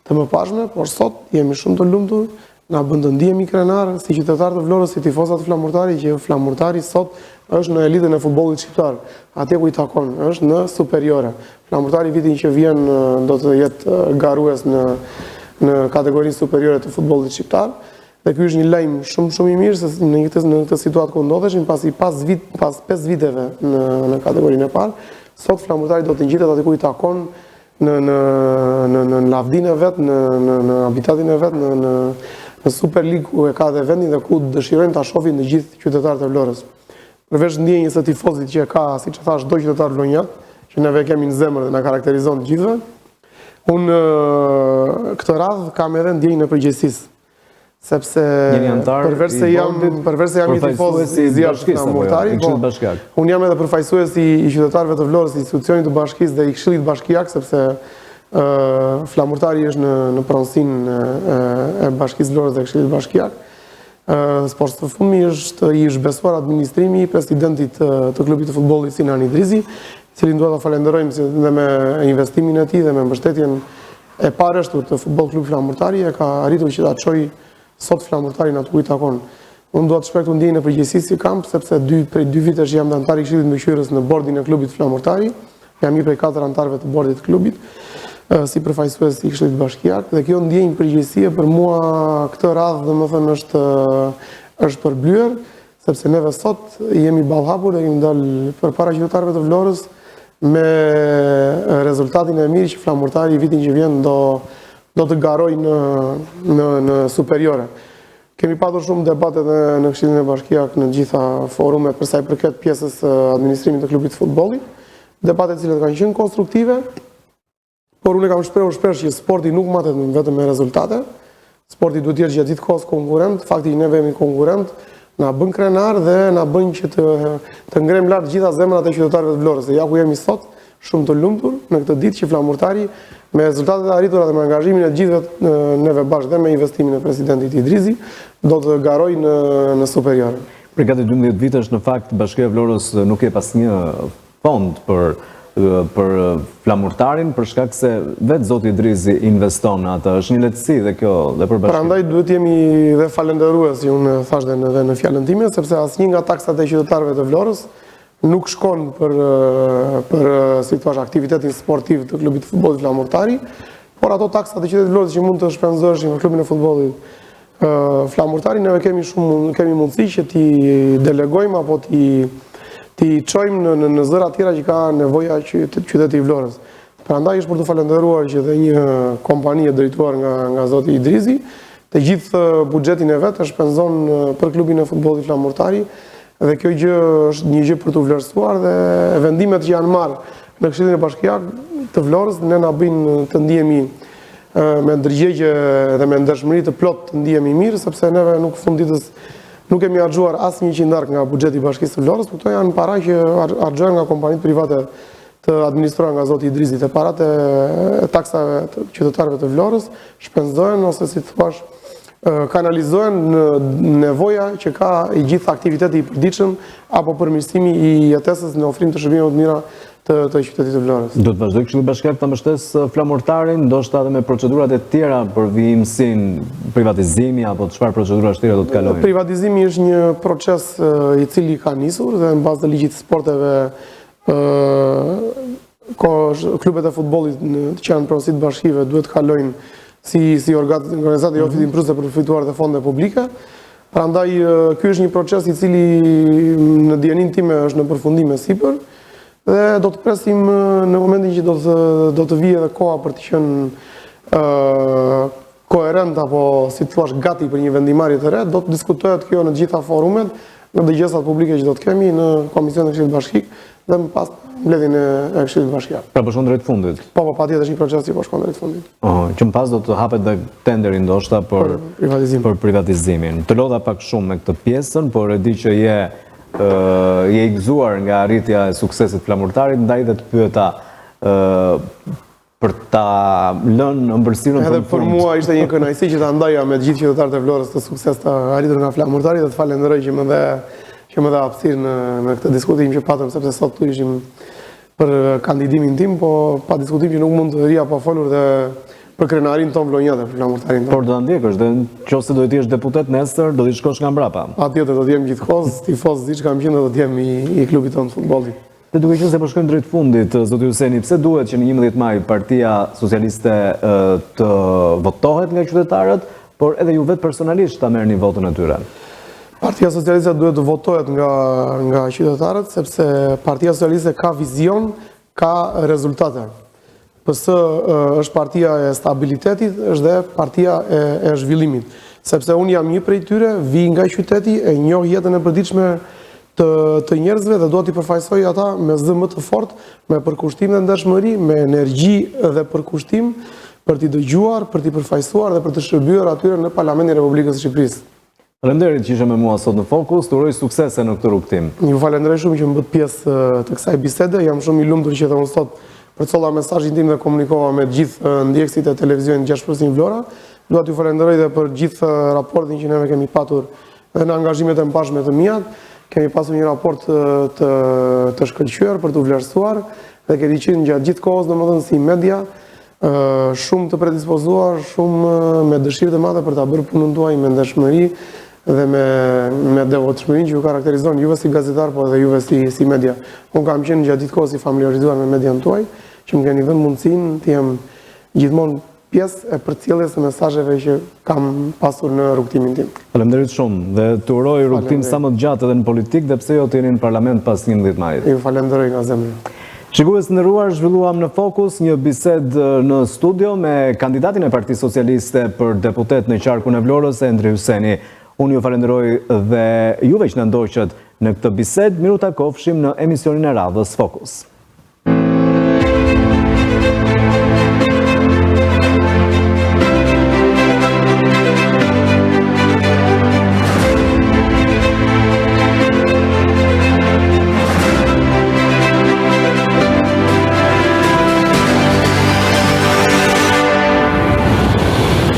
Speaker 2: të mëparshme, por sot jemi shumë të lumtur, na bën të ndjehemi krenar si qytetarë të Vlorës, si tifozat të Flamurtarit, që Flamurtari sot është në elitën e futbollit shqiptar, atje ku i takon, është në superiore. Flamurtari vitin që vjen do të jetë garues në kategorinë superiore të futbollit shqiptar. Dhe ky është një lajm shumë i mirë se në këtë situatë ku ndodheshim pasi pas 5 viteve në kategorinë e parë, sot Flamurtari do të ngjitet aty ku i takon në lavdinë e vet, në habitatin e vet, në Superlig ku e ka dhe vendin dhe ku dëshirojmë ta shohin të gjithë qytetarët e Vlorës. Përveç ndjenjës së tifozit që ka, siç e thash, çdo qytetar vlonjat, që neve kemi në zemër dhe na karakterizon të gjithëve, unë këtë radhë kam edhe ndjenjën e përgjegjësisë. Sepse përveç se jam një tifoz i zjarrt të Flamurtarit, unë jam edhe përfaqësues i qytetarëve të Vlorës, i institucionit të bashkisë dhe i Këshillit Bashkiak, sepse Flamurtari është në pronësinë e Bashkisë Vlorës dhe Këshillit Bashkiak. Por së fundmi është i zhbesuar administrimi i presidentit të klubit të futbollit Sinan Idrizi, cilin duhet ta falenderojmë dhe me investimin e tij dhe me mbështetjen e parështur të Futboll Klub Flamurtari, e ka arritur që ta çojë sot Flamurtarin aty ku i takon. Unë dua të shpjegoj ndjenjën e përgjegjësisë që kam, sepse prej 2 vitesh jam antar i Këshillit Mbështyrës në bordin e klubit Flamurtari. Jam një prej 4 antarëve të bordit të klubit, si përfaqësues i Këshillit Bashkiak, dhe kjo ndjenjë përgjegjësie për mua këtë radhë domethënë është përblyer, sepse neve sot jemi ballhapur dhe kemi dalë përpara qytetarëve të Vlorës me rezultatin e mirë që Flamurtari vitin që vjen do të garoj në superiore. Kemi patur shumë debate në Këshillin e Bashkiak në gjitha forumet për sa i përket pjesës administrimit të klubit të futbollit, debate të cilat kanë qenë konstruktive, por unë kam shprehur shpesh që sporti nuk matet vetëm me rezultate. Sporti duhet të jetë gjatë gjithë kohës konkurrent, fakti që neve jemi konkurrent na bën krenar dhe na bën që të ngrem lart gjitha zemrat e qytetarëve të Vlorës. Ja ku jemi sot, shumë të lumtur në këtë ditë që Flamurtari me rezultatet e arritura dhe me angazhimin e gjithëve neve bashkë dhe me investimin e presidentit Idrizi do të garoj në superiore.
Speaker 1: Për gati 12 vitesh në fakt Bashkia e Vlorës nuk e pas një fond për Flamurtarin, për shkak se vetë zoti Idrizi investon atë, është një lehtësi dhe kjo dhe për bashkinë. Prandaj
Speaker 2: duhet jemi dhe falënderues, që unë thash dhe në fjalën time, sepse asnjë nga taksat e qytetarëve të Vlorës nuk shkon për si thua aktivitetin sportiv të klubit të futbollit Flamurtari, por ato taksat e qytetit Vlorës që mund të shpenzoshin në klubin e futbollit flamurtari, neve kemi mundësi që t'i delegojmë apo t'i çojmë në zëra tjera që ka nevoja qyteti i Vlorës. Prandaj është për të falenderuar që dhe një kompani e drejtuar nga zoti Idrizi, të gjithë buxhetin e vet e shpenzon për klubin e futbollit flamurtari, dhe kjo gjë është një gjë për të vlerësuar, dhe vendimet që janë marrë në Këshillin e Bashkiak të Vlorës ne na bëjnë të ndihemi me ndërgjegje dhe me ndershmëri të plot të ndihemi mirë, sepse neve nuk funditës nuk kemi harxuar asnjë qindark nga buxheti i Bashkisë së Vlorës, por këto janë para që harxohen nga kompanitë private të administruar nga zoti Idrizi, të parat e taksave të qytetarëve të Vlorës shpenzohen ose si thuaç kanalizohen në nevoja që ka i gjithë aktiviteti i përditshëm apo përmirësimi i jetesës në ofrim të shërbimeve të mira të qytetit të Vlorës.
Speaker 1: Do të vazhdoj Këshilli Bashkiak të mbështesë flamurtarin, ndoshta edhe me procedurat e tjera për vijimësin, privatizimi apo çfarë procedurash tjera do të kalojnë?
Speaker 2: Privatizimi është një proces i cili ka nisur dhe në bazë të ligjit të sporteve klubet e futbollit që janë pronësi të bashkive duhet të kalojnë si organizatë jo fitimpruse për fituar të fonde publike. Prandaj ky është një proces i cili në dijenin time është në përfundim e sipër. Dhe do të presim në momentin që do të vijë edhe koha për të qenë koherent apo si të thuash gati për një vendimarrje të re, do të diskutohet kjo në të gjitha forumet, në dëgjesat publike që do të kemi në Komisionin e Këshillit Bashkiak dhe më pas mbledhjen e Këshillit Bashkiak.
Speaker 1: Pra po shkon drejt fundit.
Speaker 2: Po, patjetër është një proces që po shkon drejt fundit.
Speaker 1: Që më pas do të hapet dhe tenderi ndoshta për privatizimin. Të lodha pak shumë me këtë pjesën, por e di që je i gëzuar nga arritja e suksesit flamurtarit, ndaj dhe të pyeta për ta lënë ëmbëlsirën
Speaker 2: edhe për mua ishte një kënaqësi që ta ndaja me të gjithë qytetarët e Vlorës të sukses të arritur nga flamurtari, dhe të falenderoj që më dhe hapësirë në këtë diskutim që patëm, sepse sot tu ishim për kandidimin tim, po pa diskutim që nuk mund të rria pa folur dhe për krenarin ton vlonjate, për flamurtarin ton.
Speaker 1: Por do ta ndjekësh, dhe nëse do të jesh deputet nesër, do të shkosh nga mbrapa.
Speaker 2: Patjetër do të jem gjithkohës tifoz, diçka më qenë do të jem i klubit ton të futbollit.
Speaker 1: Dhe duke qenë se po shkojmë drejt fundit, zoti Huseni, pse duhet që në 11 maj Partia Socialiste të votohet nga qytetarët, por edhe ju vetë personalisht ta merrni votën e tyre?
Speaker 2: Partia Socialiste duhet të votohet nga qytetarët, sepse Partia Socialiste ka vizion, ka rezultate. PS është partia e stabilitetit, është dhe partia e zhvillimit. Sepse unë jam një prej tyre, vi nga qyteti, e njoh jetën e përditshme të njerëzve dhe do t'i përfaqësoj ata me zë më të fortë, me përkushtim dhe ndershmëri, me energji dhe përkushtim për t'i dëgjuar, për t'i përfaqësuar dhe për të shërbyer atyre në Parlamentin e Republikës së Shqipërisë.
Speaker 1: Faleminderit që ishe me mua sot në Fokus, të uroj suksese në këtë rrugtim.
Speaker 2: Ju falenderoj shumë që më bët pjesë të kësaj bisede, jam shumë i lumtur që edhe unë sot përcolla mesazhin tim dhe komunikova me gjithë ndjekësit e televizionit 6+ Vlora. Dua t'ju falenderoj dhe për gjithë raportin që neve kemi patur dhe në angazhimet e mbarshme të mia. Kemi pasur një raport të shkëlqyer për të vlerësuar dhe keni qenë gjatë gjithë kohës, domethënë si media, shumë të predispozuar, shumë me dëshirë të madhe për ta bërë punën tuaj me ndershmëri dhe me devotshmërinë që ju karakterizon juve si gazetar, po edhe juve si media. Unë kam qenë gjatë gjithë kohës i familiarizuar me median tuaj, që më keni dhënë mundësinë të jem gjithmonë pjesë e përcjelljes së mesazheve që kam pasur në rrugtimin tim.
Speaker 1: Faleminderit shumë dhe të uroj rrugtim sa më të gjatë edhe në politikë dhe pse jo të jeni në parlament pas 11 majit.
Speaker 2: Ju falenderoj nga zemra.
Speaker 1: Shikues të nderuar, zhvilluam në Fokus një bisedë në studio me kandidatin e Partisë Socialiste për deputet në qarkun e Vlorës, Endri Huseni. Unë ju falenderoj dhe juve që na ndoqët në këtë bisedë. Miru takofshim në emisionin e radhës Fokus.